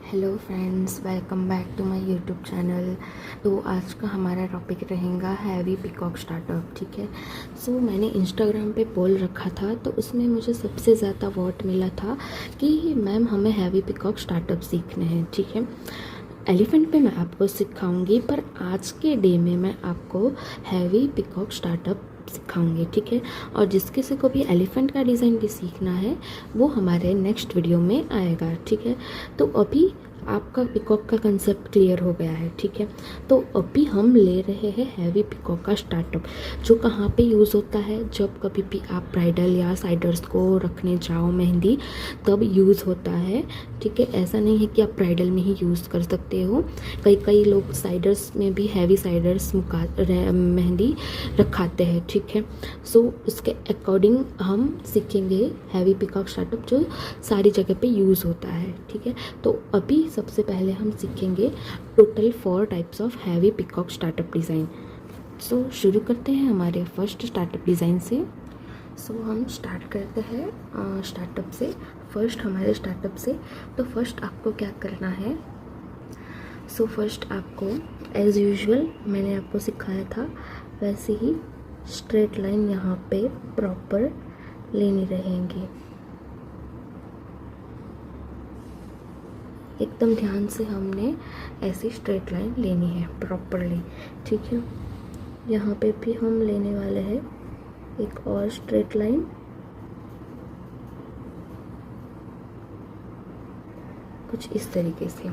Hello friends, welcome back to my YouTube channel. तो आज का हमारा टॉपिक रहेगा हैवी पिकॉक स्टार्टअप। ठीक है। सो मैंने इंस्टाग्राम पे पोल रखा था, तो उसमें मुझे सबसे ज़्यादा वोट मिला था कि मैम हमें हैवी पिकॉक स्टार्टअप सीखने हैं। ठीक है। एलिफेंट पे मैं आपको सिखाऊंगी, पर आज के डे में मैं आपको हैवी पिकॉक स्टार्टअप सिखाऊंगी। ठीक है। और जिस किसी को भी एलिफेंट का डिज़ाइन भी सीखना है वो हमारे नेक्स्ट वीडियो में आएगा। ठीक है। तो अभी आपका पिकॉक का कंसेप्ट क्लियर हो गया है। ठीक है। तो अभी हम ले रहे हैं हैवी पिकॉक का स्टार्टअप, जो कहाँ पे यूज़ होता है, जब कभी भी आप ब्राइडल या साइडर्स को रखने जाओ मेहंदी, तब यूज़ होता है। ठीक है। ऐसा नहीं है कि आप ब्राइडल में ही यूज़ कर सकते हो। कई लोग साइडर्स में भी हैवी साइडर्स मेहंदी रखाते हैं। ठीक है। सो उसके अकॉर्डिंग हम सीखेंगे हैवी पिकॉक स्टार्टअप, जो सारी जगह पे यूज़ होता है। ठीक है। तो अभी सबसे पहले हम सीखेंगे total 4 types of heavy peacock startup design. So शुरू करते हैं हमारे फर्स्ट स्टार्टअप डिज़ाइन से। सो हम स्टार्ट करते हैं स्टार्टअप से। फर्स्ट हमारे स्टार्टअप से, तो फर्स्ट आपको क्या करना है। सो फर्स्ट आपको एज़ यूजुअल मैंने आपको सिखाया था वैसे ही स्ट्रेट लाइन यहाँ पे प्रॉपर लेनी रहेंगी। एकदम ध्यान से हमने ऐसी स्ट्रेट लाइन लेनी है प्रॉपरली। ठीक है। यहाँ पे भी हम लेने वाले हैं एक और स्ट्रेट लाइन। कुछ इस तरीके से।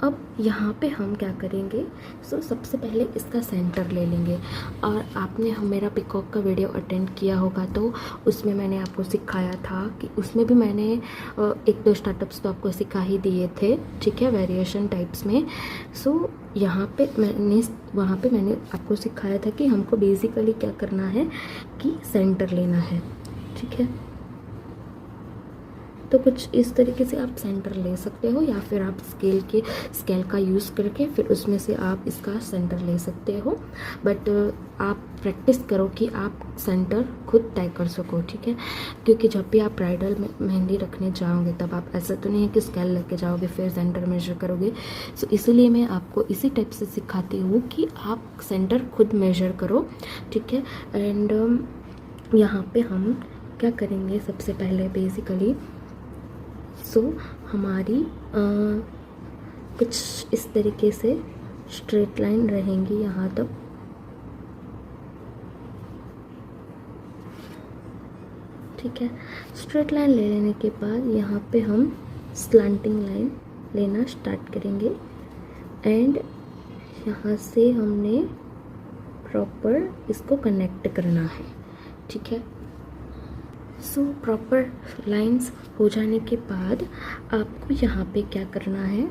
अब यहाँ पे हम क्या करेंगे, सो सबसे पहले इसका सेंटर ले लेंगे। और आपने मेरा पिकॉक का वीडियो अटेंड किया होगा, तो उसमें मैंने आपको सिखाया था कि उसमें भी मैंने 1-2 स्टार्टअप्स तो आपको सिखा ही दिए थे। ठीक है, वेरिएशन टाइप्स में। सो यहाँ पे वहाँ पे मैंने आपको सिखाया था कि हमको बेसिकली क्या करना है कि सेंटर लेना है। ठीक है। तो कुछ इस तरीके से आप सेंटर ले सकते हो, या फिर आप स्केल का यूज़ करके फिर उसमें से आप इसका सेंटर ले सकते हो। बट आप प्रैक्टिस करो कि आप सेंटर खुद तय कर सको। ठीक है। क्योंकि जब भी आप ब्राइडल में मेहंदी रखने जाओगे, तब आप ऐसा तो नहीं है कि स्केल लेके जाओगे फिर सेंटर मेजर करोगे। सो इसीलिए मैं आपको इसी टाइप से सिखाती हूँ कि आप सेंटर खुद मेजर करो। ठीक है। एंड यहाँ पे हम क्या करेंगे, सबसे पहले बेसिकली हमारी कुछ इस तरीके से स्ट्रेट लाइन रहेंगी यहाँ तक। ठीक है। स्ट्रेट लाइन ले लेने के बाद यहाँ पे हम स्लैंटिंग लाइन लेना स्टार्ट करेंगे। एंड यहाँ से हमने प्रॉपर इसको कनेक्ट करना है। ठीक है। सो प्रॉपर लाइंस हो जाने के बाद आपको यहाँ पे क्या करना है,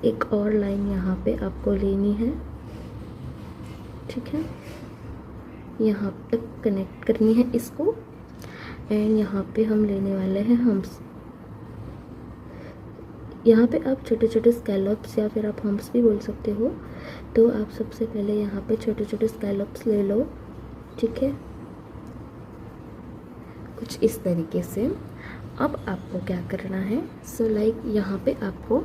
एक और लाइन यहाँ पे आपको लेनी है। ठीक है। यहाँ तक कनेक्ट करनी है इसको। एंड यहाँ पे हम लेने वाले हैं हम्प्स। यहाँ पे आप छोटे छोटे स्कैलप्स या फिर आप हम्प्स भी बोल सकते हो। तो आप सबसे पहले यहाँ पे छोटे छोटे स्कैलप्स ले लो। ठीक है। कुछ इस तरीके से। अब आपको क्या करना है, सो लाइक यहाँ पे आपको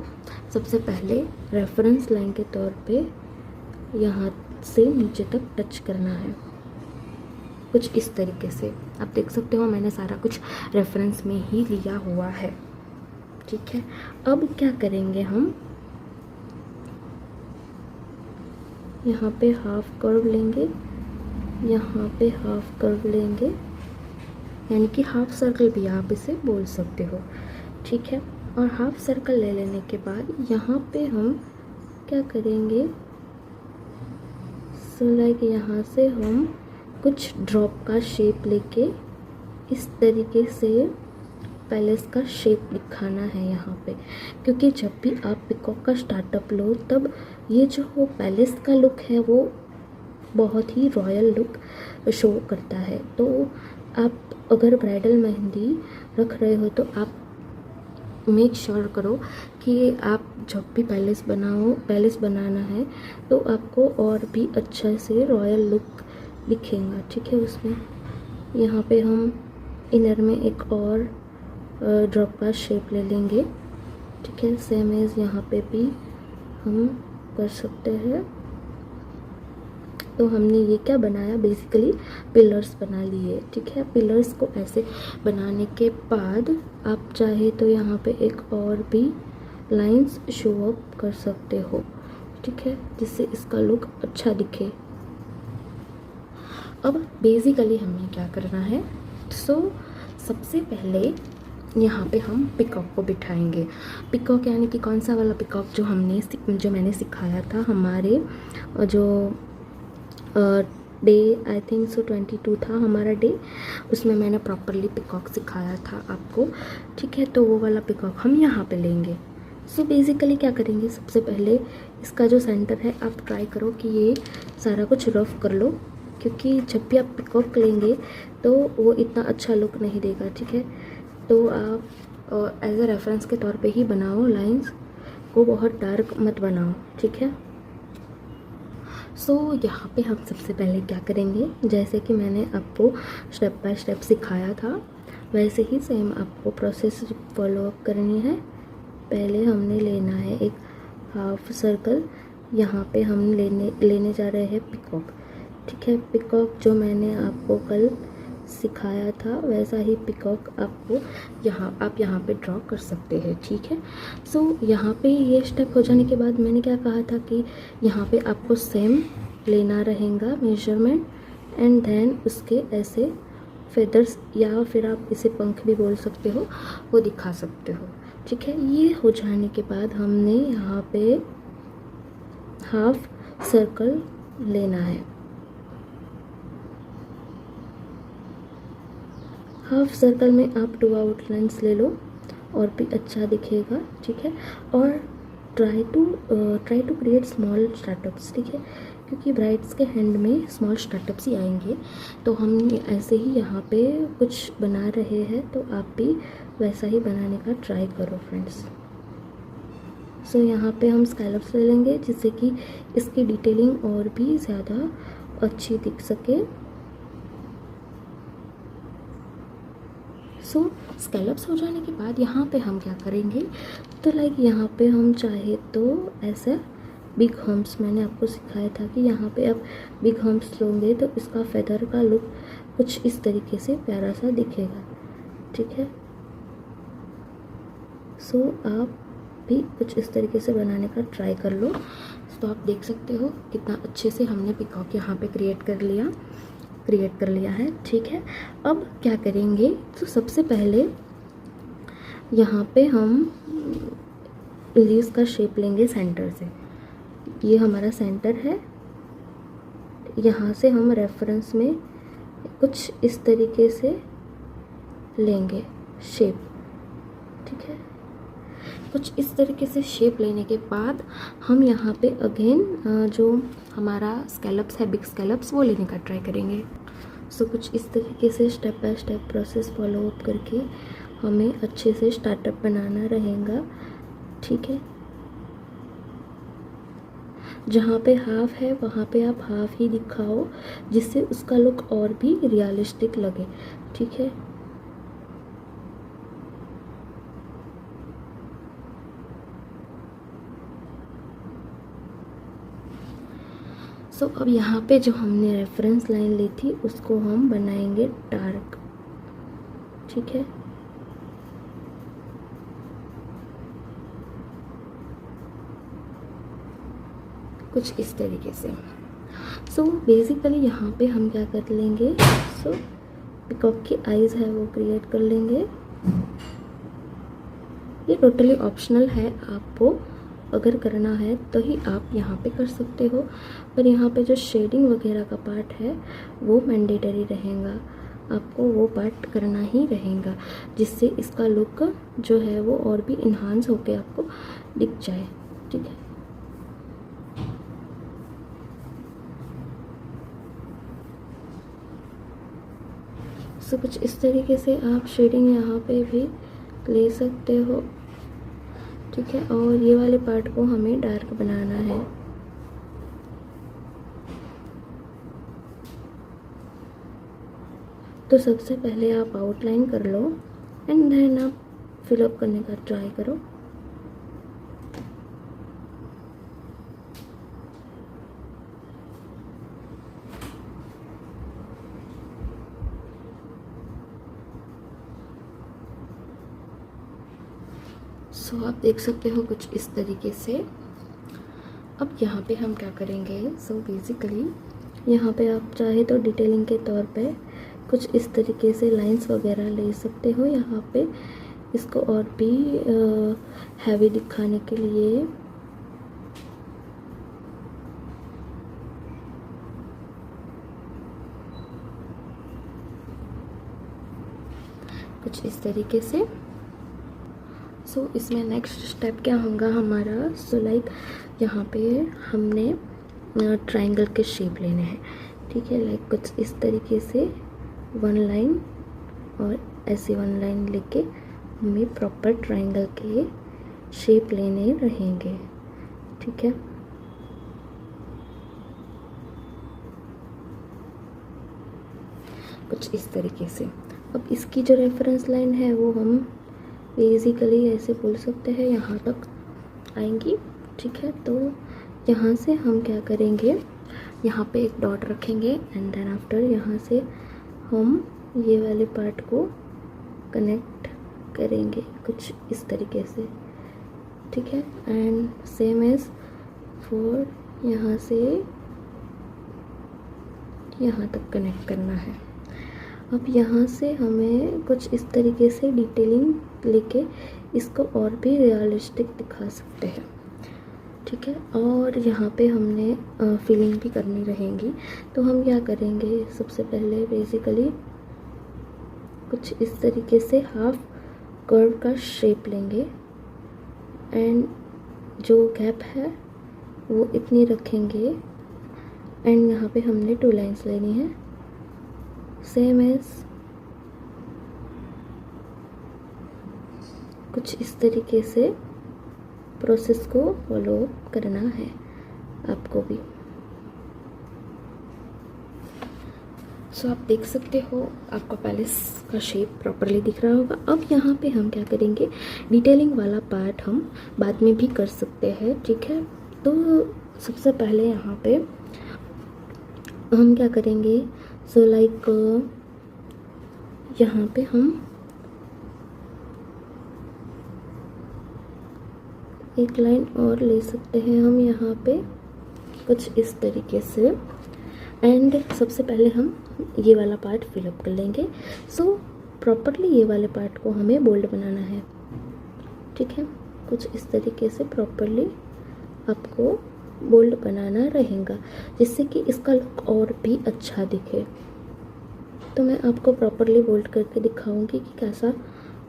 सबसे पहले रेफरेंस लाइन के तौर पे यहाँ से नीचे तक टच करना है। कुछ इस तरीके से आप देख सकते हो, मैंने सारा कुछ रेफरेंस में ही लिया हुआ है। ठीक है। अब क्या करेंगे, हम यहाँ पे हाफ कर्व लेंगे, यहाँ पे हाफ कर्व लेंगे, यानी कि हाफ सर्कल भी आप इसे बोल सकते हो। ठीक है। और हाफ सर्कल ले लेने के बाद यहाँ पे हम क्या करेंगे, सो लाइक यहाँ से हम कुछ ड्रॉप का शेप लेके इस तरीके से पैलेस का शेप दिखाना है यहाँ पे। क्योंकि जब भी आप पिकॉक का स्टार्टअप लो, तब ये जो वो पैलेस का लुक है वो बहुत ही रॉयल लुक शो करता है। तो आप अगर ब्राइडल मेहंदी रख रहे हो, तो आप मेक श्योर करो कि आप जब भी पैलेस बनाना है, तो आपको और भी अच्छा से रॉयल लुक दिखेगा। ठीक है। उसमें यहाँ पे हम इनर में एक और ड्रॉप का शेप ले लेंगे। ठीक है। सेम एज यहाँ पे भी हम कर सकते हैं। तो हमने ये क्या बनाया, बेसिकली पिलर्स बना लिए, ठीक है। पिलर्स को ऐसे बनाने के बाद आप चाहे तो यहाँ पे एक और भी लाइंस शो अप कर सकते हो, ठीक है, जिससे इसका लुक अच्छा दिखे। अब बेसिकली हमें क्या करना है, सबसे पहले यहाँ पे हम पिकॉक को बिठाएंगे। पिकॉक यानी कि कौन सा वाला पिकॉक, जो मैंने सिखाया था हमारे जो डे आई थिंक सो 22 था हमारा डे, उसमें मैंने प्रॉपरली पिकॉक सिखाया था आपको, ठीक है। तो वो वाला पिकॉक हम यहाँ पे लेंगे। बेसिकली क्या करेंगे, सबसे पहले इसका जो सेंटर है आप ट्राई करो कि ये सारा कुछ रफ कर लो, क्योंकि जब भी आप पिकॉक लेंगे तो वो इतना अच्छा लुक नहीं देगा, ठीक है। तो आप एज अ रेफरेंस के तौर पे ही बनाओ, लाइंस को बहुत डार्क मत बनाओ, ठीक है। यहाँ पे हम सबसे पहले क्या करेंगे, जैसे कि मैंने आपको स्टेप बाय स्टेप सिखाया था वैसे ही सेम आपको प्रोसेस फॉलो अप करनी है। पहले हमने लेना है एक हाफ सर्कल, यहाँ पे हम लेने जा रहे हैं पिकॉक, ठीक है। पिकॉक जो मैंने आपको कल सिखाया था वैसा ही पिकॉक आपको आप यहाँ पे ड्रॉ कर सकते हैं, ठीक है। यहाँ पे ये स्टेप हो जाने के बाद मैंने क्या कहा था कि यहाँ पे आपको सेम लेना रहेगा मेजरमेंट, एंड देन उसके ऐसे फेदर्स या फिर आप इसे पंख भी बोल सकते हो, वो दिखा सकते हो, ठीक है। ये हो जाने के बाद हमने यहाँ पे हाफ सर्कल लेना है। हाफ सर्कल में आप 2 आउटलाइंस ले लो और भी अच्छा दिखेगा, ठीक है। और try to create small startups, ठीक है, क्योंकि ब्राइड्स के हैंड में स्मॉल स्टार्टअप्स ही आएंगे। तो हम ऐसे ही यहाँ पे कुछ बना रहे हैं, तो आप भी वैसा ही बनाने का ट्राई करो फ्रेंड्स। यहाँ पे हम स्कैलप्स ले लेंगे जिससे कि इसकी डिटेलिंग और भी ज़्यादा अच्छी दिख सके। स्कैलप्स हो जाने के बाद यहाँ पे हम क्या करेंगे, तो यहाँ पे हम चाहे तो ऐसे बिग हम्प्स, मैंने आपको सिखाया था कि यहाँ पे आप बिग हम्प्स लोगे तो इसका फेदर का लुक कुछ इस तरीके से प्यारा सा दिखेगा, ठीक है। आप भी कुछ इस तरीके से बनाने का ट्राई कर लो। तो आप देख सकते हो कितना अच्छे से हमने पिकॉक यहाँ पे क्रिएट कर लिया है, ठीक है। अब क्या करेंगे, तो सबसे पहले यहाँ पे हम लीव्स का शेप लेंगे सेंटर से। ये हमारा सेंटर है, यहाँ से हम रेफरेंस में कुछ इस तरीके से लेंगे शेप, ठीक है। कुछ इस तरीके से शेप लेने के बाद हम यहाँ पे अगेन जो हमारा स्कैलप्स है, बिग स्कैलप्स, वो लेने का ट्राई करेंगे। कुछ इस तरीके से step by step process follow up करके हमें अच्छे से स्टार्टअप बनाना रहेगा, ठीक है। जहाँ पे हाफ है वहाँ पे आप हाफ ही दिखाओ, जिससे उसका लुक और भी रियलिस्टिक लगे, ठीक है। अब यहाँ पे जो हमने रेफरेंस लाइन ली थी उसको हम बनाएंगे डार्क, ठीक है। कुछ इस तरीके से। बेसिकली यहाँ पे हम क्या कर लेंगे, पिकॉक की आईज है वो क्रिएट कर लेंगे। ये टोटली ऑप्शनल है, आपको अगर करना है तो ही आप यहाँ पे कर सकते हो, पर यहाँ पे जो शेडिंग वगैरह का पार्ट है वो मैंडेटरी रहेगा, आपको वो पार्ट करना ही रहेगा, जिससे इसका लुक जो है वो और भी इन्हांस होके आपको दिख जाए, ठीक है। कुछ इस तरीके से आप शेडिंग यहाँ पे भी ले सकते हो, ठीक है। और ये वाले पार्ट को हमें डार्क बनाना है। तो सबसे पहले आप आउटलाइन कर लो एंड देन आप फिलअप करने का ट्राई करो। सो आप देख सकते हो कुछ इस तरीके से। अब यहाँ पे हम क्या करेंगे, सो बेसिकली यहाँ पे आप चाहे तो डिटेलिंग के तौर पे कुछ इस तरीके से लाइंस वगैरह ले सकते हो यहाँ पे, इसको और भी हैवी दिखाने के लिए। कुछ इस तरीके से। सो इसमें नेक्स्ट स्टेप क्या होगा हमारा, सो लाइक यहाँ पे हमने ट्रायंगल के शेप लेने हैं, ठीक है। लाइक कुछ इस तरीके से वन लाइन और ऐसी वन लाइन लेके हमें प्रॉपर ट्रायंगल के शेप लेने रहेंगे, ठीक है। कुछ इस तरीके से। अब इसकी जो रेफरेंस लाइन है वो हम बेसिकली ऐसे बोल सकते हैं, यहाँ तक आएंगी, ठीक है। तो यहाँ से हम क्या करेंगे, यहाँ पे एक डॉट रखेंगे एंड देन आफ्टर यहाँ से हम ये वाले पार्ट को कनेक्ट करेंगे कुछ इस तरीके से, ठीक है। एंड सेम एज फॉर यहाँ से यहाँ तक कनेक्ट करना है। अब यहाँ से हमें कुछ इस तरीके से डिटेलिंग लेके इसको और भी रियलिस्टिक दिखा सकते हैं, ठीक है। और यहाँ पे हमने फिलिंग भी करनी रहेंगी, तो हम क्या करेंगे, सबसे पहले बेसिकली कुछ इस तरीके से हाफ कर्व का शेप लेंगे एंड जो गैप है वो इतनी रखेंगे एंड यहाँ पे हमने 2 लाइंस लेनी है, सेम एज कुछ इस तरीके से प्रोसेस को फॉलो करना है आपको भी। सो आप देख सकते हो आपका पैलेस का शेप प्रॉपरली दिख रहा होगा। अब यहाँ पे हम क्या करेंगे, डिटेलिंग वाला पार्ट हम बाद में भी कर सकते हैं, ठीक है। तो सबसे पहले यहाँ पे हम क्या करेंगे, सो लाइक यहाँ पे हम एक लाइन और ले सकते हैं हम यहाँ पे कुछ इस तरीके से। एंड सबसे पहले हम ये वाला पार्ट फिलअप कर लेंगे। सो प्रॉपरली ये वाले पार्ट को हमें बोल्ड बनाना है, ठीक है। कुछ इस तरीके से प्रॉपरली आपको बोल्ड बनाना रहेगा जिससे कि इसका लुक और भी अच्छा दिखे। तो मैं आपको प्रॉपरली बोल्ड करके दिखाऊंगी कि कैसा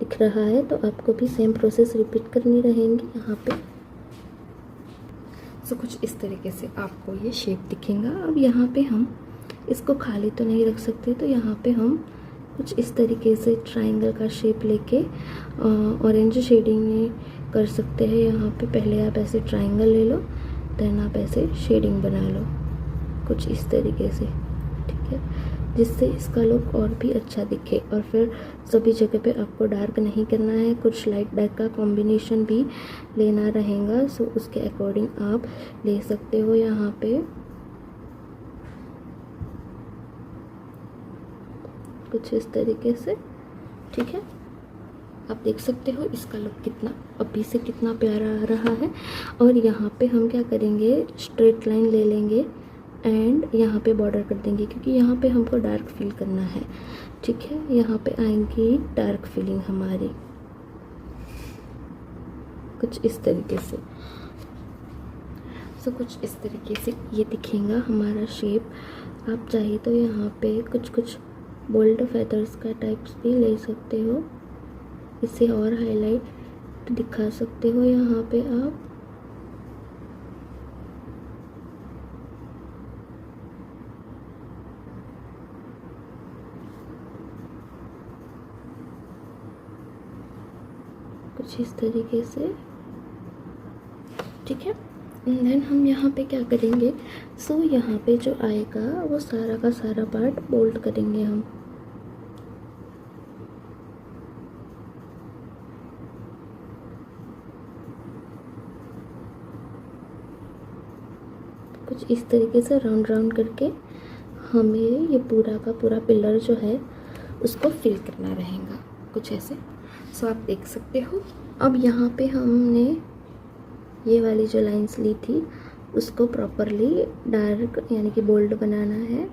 दिख रहा है, तो आपको भी सेम प्रोसेस रिपीट करनी रहेंगी यहाँ पे। सो कुछ इस तरीके से आपको ये शेप दिखेगा। अब यहाँ पे हम इसको खाली तो नहीं रख सकते, तो यहाँ पे हम कुछ इस तरीके से ट्रायंगल का शेप लेके ऑरेंज शेडिंग में कर सकते हैं। यहाँ पे पहले आप ऐसे ट्रायंगल ले लो, देन आप ऐसे शेडिंग बना लो कुछ इस तरीके से, ठीक है, जिससे इसका लुक और भी अच्छा दिखे। और फिर सभी जगह पे आपको डार्क नहीं करना है, कुछ लाइट डार्क का कॉम्बिनेशन भी लेना रहेगा। सो उसके अकॉर्डिंग आप ले सकते हो यहाँ पे कुछ इस तरीके से, ठीक है। आप देख सकते हो इसका लुक कितना अभी से कितना प्यारा आ रहा है। और यहाँ पे हम क्या करेंगे, स्ट्रेट लाइन ले लेंगे एंड यहाँ पे बॉर्डर कर देंगे क्योंकि यहाँ पे हमको डार्क फील करना है, ठीक है। यहाँ पे आएंगी डार्क फीलिंग हमारी कुछ इस तरीके से। सो कुछ इस तरीके से ये दिखेगा हमारा शेप। आप चाहे तो यहाँ पे कुछ कुछ बोल्ड फेदर्स का टाइप्स भी ले सकते हो, इसे और हाईलाइट दिखा सकते हो यहाँ पे आप। कुछ इस तरीके से, ठीक है। देन हम यहाँ पे क्या करेंगे, सो यहाँ पे जो आएगा वो सारा का सारा पार्ट बोल्ड करेंगे हम। कुछ इस तरीके से राउंड राउंड करके हमें ये पूरा का पूरा पिलर जो है उसको फिल करना रहेगा कुछ ऐसे। सो आप देख सकते हो अब यहाँ पे हमने ये वाली जो लाइंस ली थी उसको प्रॉपरली डार्क यानी कि बोल्ड बनाना है।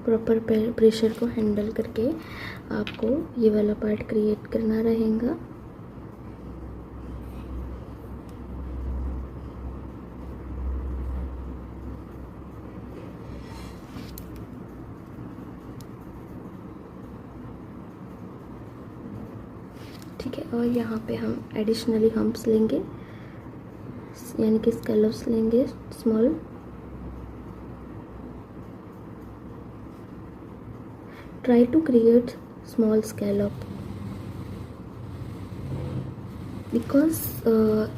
प्रॉपर प्रेशर को हैंडल करके आपको ये वाला पार्ट क्रिएट करना रहेगा। ठीक है, और यहाँ पे हम एडिशनली हम्प्स लेंगे यानी कि स्कैलप्स लेंगे small. Try to create small scallop because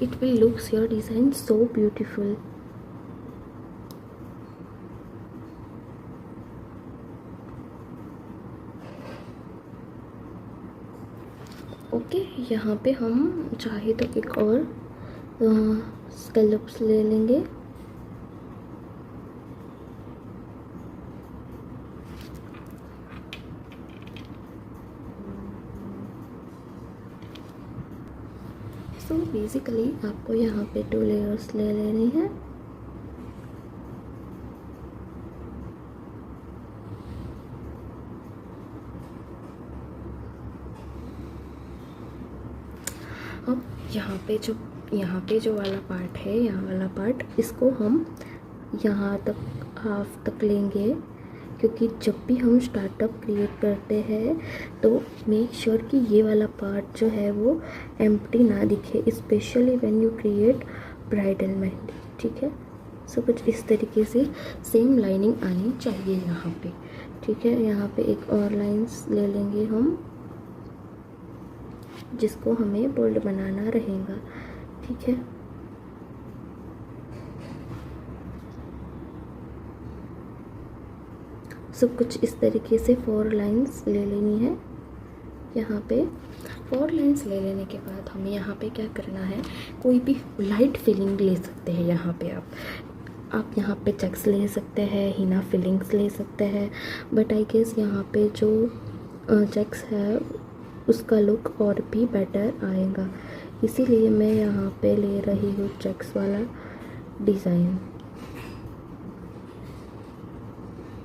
it will looks your design so beautiful. Okay, यहाँ पे हम चाहे तो एक और स्कैलप्स ले लेंगे। सो बेसिकली आपको यहाँ पे 2 लेयर्स ले लेनी है। अब यहाँ पे जो वाला पार्ट है, यहाँ वाला पार्ट, इसको हम यहाँ तक हाफ तक लेंगे क्योंकि जब भी हम स्टार्टअप क्रिएट करते हैं तो मेक श्योर कि ये वाला पार्ट जो है वो एम्प्टी ना दिखे, specially when you create bridal mehndi. ठीक है, सो कुछ इस तरीके से सेम लाइनिंग आनी चाहिए यहाँ पे। ठीक है, यहाँ पे एक और लाइंस ले लेंगे हम जिसको हमें बोल्ड बनाना रहेगा। ठीक है, सब कुछ इस तरीके से 4 लाइंस ले लेनी है। यहाँ पे 4 लाइंस ले लेने के बाद हमें यहाँ पे क्या करना है, कोई भी लाइट फिलिंग ले सकते हैं। यहाँ पे आप यहाँ पे चेक्स ले सकते हैं, हिना फिलिंग्स ले सकते हैं, बट आई गेस यहाँ पे जो चेक्स है उसका लुक और भी बेटर आएगा, इसीलिए मैं यहाँ पे ले रही हूँ चेक्स वाला डिज़ाइन।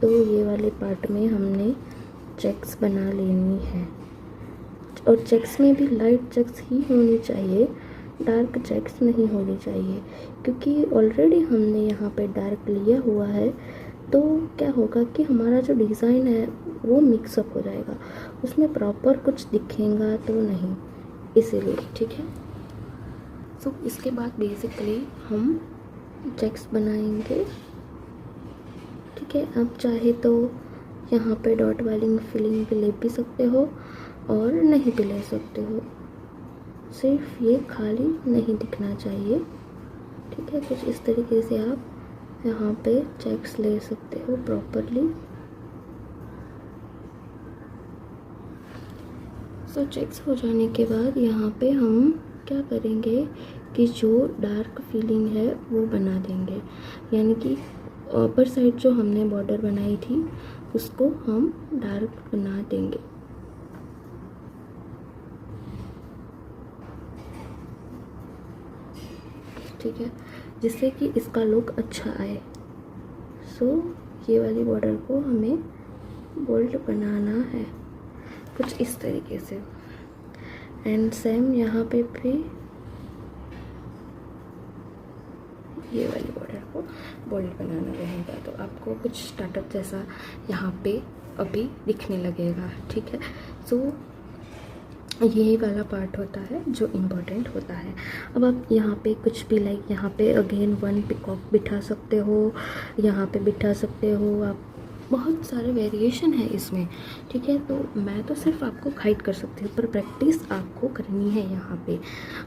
तो ये वाले पार्ट में हमने चेक्स बना लेनी है और चेक्स में भी लाइट चेक्स ही होनी चाहिए, डार्क चेक्स नहीं होनी चाहिए, क्योंकि ऑलरेडी हमने यहाँ पे डार्क लिया हुआ है। तो क्या होगा कि हमारा जो डिज़ाइन है वो मिक्सअप हो जाएगा, उसमें प्रॉपर कुछ दिखेगा तो नहीं, इसीलिए। ठीक है, तो इसके बाद बेसिकली हम चेक्स बनाएंगे। ठीक है, आप चाहे तो यहाँ पे डॉट वाली फिलिंग भी ले भी सकते हो और नहीं भी ले सकते हो, सिर्फ ये खाली नहीं दिखना चाहिए। ठीक है, कुछ इस तरीके से आप यहाँ पे चेक्स ले सकते हो प्रॉपरली। सो चेक्स हो जाने के बाद यहाँ पे हम क्या करेंगे कि जो डार्क फीलिंग है वो बना देंगे, यानी कि ऊपर साइड जो हमने बॉर्डर बनाई थी उसको हम डार्क बना देंगे। ठीक है, जिससे कि इसका लुक अच्छा आए। सो ये वाली बॉर्डर को हमें बोल्ड बनाना है कुछ इस तरीके से, एंड सेम यहाँ पे भी ये वाली बॉर्डर को बोल्ड बनाना रहेगा। तो आपको कुछ स्टार्टअप जैसा यहाँ पे अभी दिखने लगेगा। ठीक है, सो यही वाला पार्ट होता है जो इम्पोर्टेंट होता है। अब आप यहाँ पे कुछ भी लाइक यहाँ पे अगेन 1 पिकॉक बिठा सकते हो, यहाँ पे बिठा सकते हो आप, बहुत सारे वेरिएशन है इसमें। ठीक है, तो मैं तो सिर्फ आपको गाइड कर सकती हूँ, पर प्रैक्टिस आपको करनी है यहाँ पे।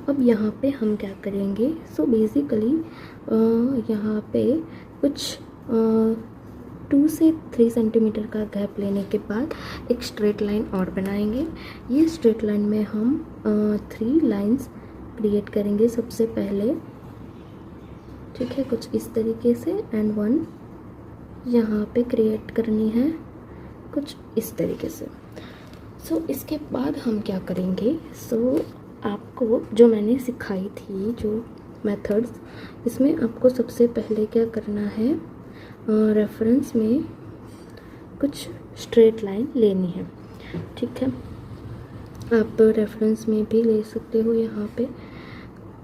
अब यहाँ पे हम क्या करेंगे, सो बेसिकली यहाँ पे कुछ 2 से 3 सेंटीमीटर का गैप लेने के बाद एक स्ट्रेट लाइन और बनाएंगे। ये स्ट्रेट लाइन में हम 3 लाइंस क्रिएट करेंगे सबसे पहले। ठीक है, कुछ इस तरीके से, एंड 1 यहाँ पे क्रिएट करनी है कुछ इस तरीके से। सो इसके बाद हम क्या करेंगे, आपको जो मैंने सिखाई थी जो मेथड्स, इसमें आपको सबसे पहले क्या करना है, रेफरेंस में कुछ स्ट्रेट लाइन लेनी है। ठीक है, आप रेफरेंस में भी ले सकते हो। यहाँ पे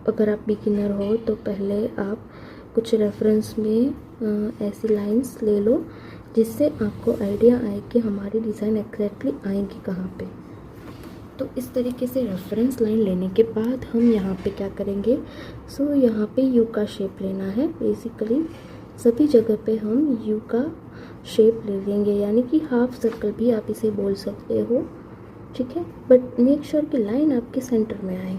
अगर आप बिगिनर हो तो पहले आप कुछ रेफरेंस में ऐसी लाइंस ले लो जिससे आपको आइडिया आए कि हमारी डिज़ाइन एग्जैक्टली आएंगी कहाँ पे। तो इस तरीके से रेफरेंस लाइन लेने के बाद हम यहाँ पे क्या करेंगे, यहाँ पे यू का शेप लेना है। बेसिकली सभी जगह पे हम यू का शेप ले लेंगे, यानी कि हाफ सर्कल भी आप इसे बोल सकते हो। ठीक है, बट मेक श्योर कि लाइन आपके सेंटर में आए।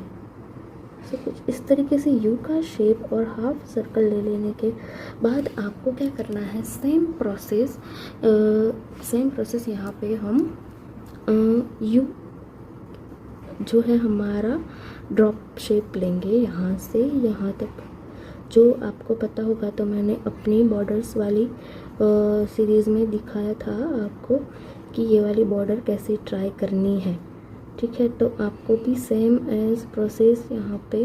कुछ इस तरीके से यू का शेप और हाफ सर्कल ले लेने के बाद आपको क्या करना है, सेम प्रोसेस यहाँ पे हम यू जो है हमारा ड्रॉप शेप लेंगे यहाँ से यहाँ तक। जो आपको पता होगा तो मैंने अपनी बॉर्डर्स वाली सीरीज़ में दिखाया था आपको कि ये वाली बॉर्डर कैसे ट्राई करनी है। ठीक है, तो आपको भी सेम एज प्रोसेस यहाँ पे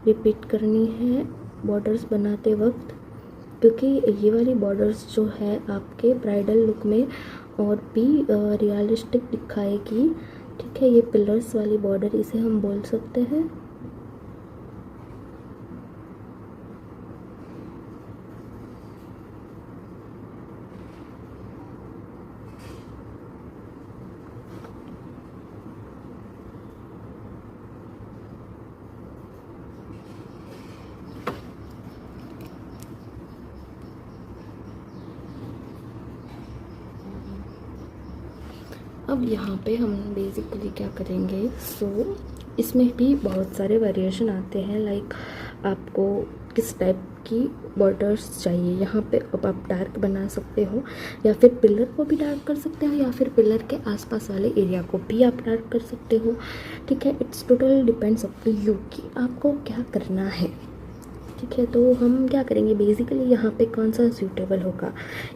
रिपीट करनी है बॉर्डर्स बनाते वक्त, क्योंकि ये वाली बॉर्डर्स जो है आपके ब्राइडल लुक में और भी रियलिस्टिक दिखाएगी। ठीक है, ये पिलर्स वाली बॉर्डर इसे हम बोल सकते हैं। अब यहाँ पे हम बेसिकली क्या करेंगे, इसमें भी बहुत सारे वेरिएशन आते हैं। लाइक आपको किस टाइप की बॉर्डर्स चाहिए, यहाँ पे अब आप डार्क बना सकते हो या फिर पिलर को भी डार्क कर सकते हो या फिर पिलर के आसपास वाले एरिया को भी आप डार्क कर सकते हो। ठीक है, it's total depends up to you कि आपको क्या करना है। ठीक है, तो हम क्या करेंगे, बेसिकली यहाँ पे कौन सा सूटेबल होगा,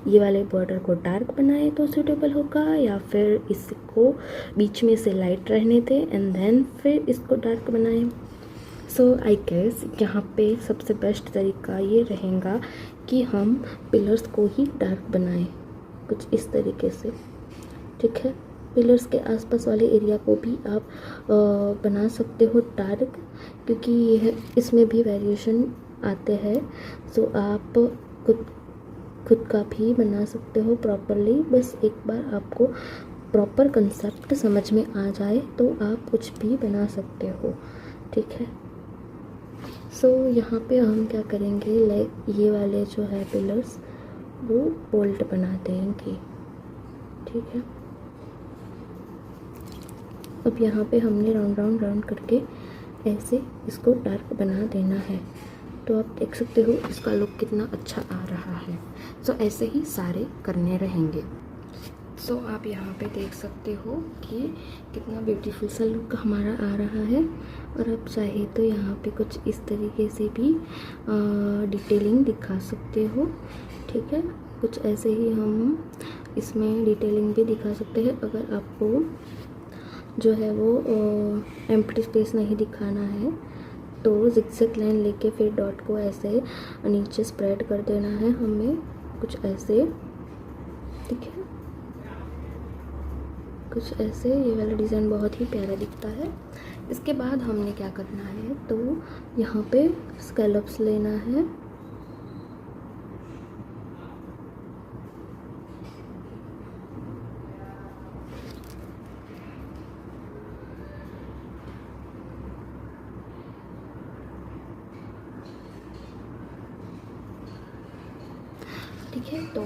ये वाले बॉर्डर को डार्क बनाए तो सूटेबल होगा या फिर इसको बीच में से लाइट रहने दें एंड देन फिर इसको डार्क बनाएं। आई गेस यहाँ पे सबसे बेस्ट तरीका ये रहेगा कि हम पिलर्स को ही डार्क बनाएं कुछ इस तरीके से। ठीक है, पिलर्स के आसपास वाले एरिया को भी आप बना सकते हो डार्क, क्योंकि यह इसमें भी वेरिएशन आते हैं। आप खुद का भी बना सकते हो प्रॉपरली। बस एक बार आपको प्रॉपर कंसेप्ट समझ में आ जाए तो आप कुछ भी बना सकते हो। ठीक है, यहाँ पे हम क्या करेंगे, लाइक ये वाले जो है पिलर्स वो बोल्ट बना देंगे। ठीक है, अब यहाँ पे हमने राउंड करके ऐसे इसको डार्क बना देना है। तो आप देख सकते हो इसका लुक कितना अच्छा आ रहा है। ऐसे ही सारे करने रहेंगे। आप यहाँ पे देख सकते हो कि कितना ब्यूटीफुल सा लुक हमारा आ रहा है। और आप चाहे तो यहाँ पे कुछ इस तरीके से भी डिटेलिंग दिखा सकते हो। ठीक है, कुछ ऐसे ही हम इसमें डिटेलिंग भी दिखा सकते हैं। अगर आपको जो है वो एम्प्टी स्पेस नहीं दिखाना है तो जिगजैग लाइन लेके फिर डॉट को ऐसे नीचे स्प्रेड कर देना है हमें कुछ ऐसे। ठीक है, कुछ ऐसे ये वाला डिज़ाइन बहुत ही प्यारा दिखता है। इसके बाद हमने क्या करना है, तो यहाँ पे स्कैलप्स लेना है। ठीक है, तो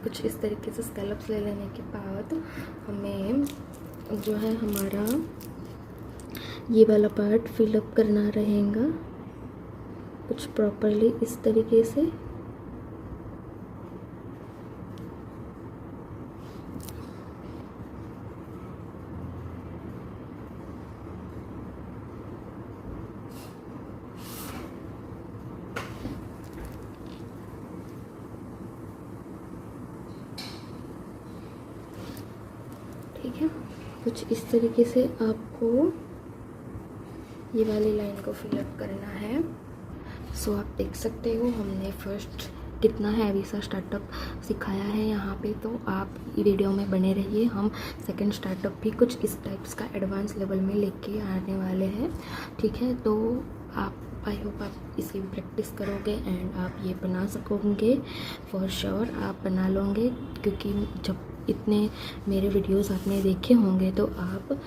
कुछ इस तरीके से स्कैलप्स ले लेने के बाद हमें जो है हमारा ये वाला पार्ट फिलअप करना रहेगा कुछ प्रॉपरली इस तरीके से। ठीक है, कुछ इस तरीके से आपको ये वाली लाइन को फिलअप करना है। सो आप देख सकते हो हमने फर्स्ट कितना हैवी सा स्टार्टअप सिखाया है यहाँ पे, तो आप वीडियो में बने रहिए। हम सेकंड स्टार्टअप भी कुछ इस टाइप्स का एडवांस लेवल में लेके आने वाले हैं, ठीक है। तो आप आई होप आप इसकी प्रैक्टिस करोगे एंड आप ये बना सकोगे, फॉर श्योर आप बना लोगे, क्योंकि जब इतने मेरे वीडियोस आपने देखे होंगे तो आप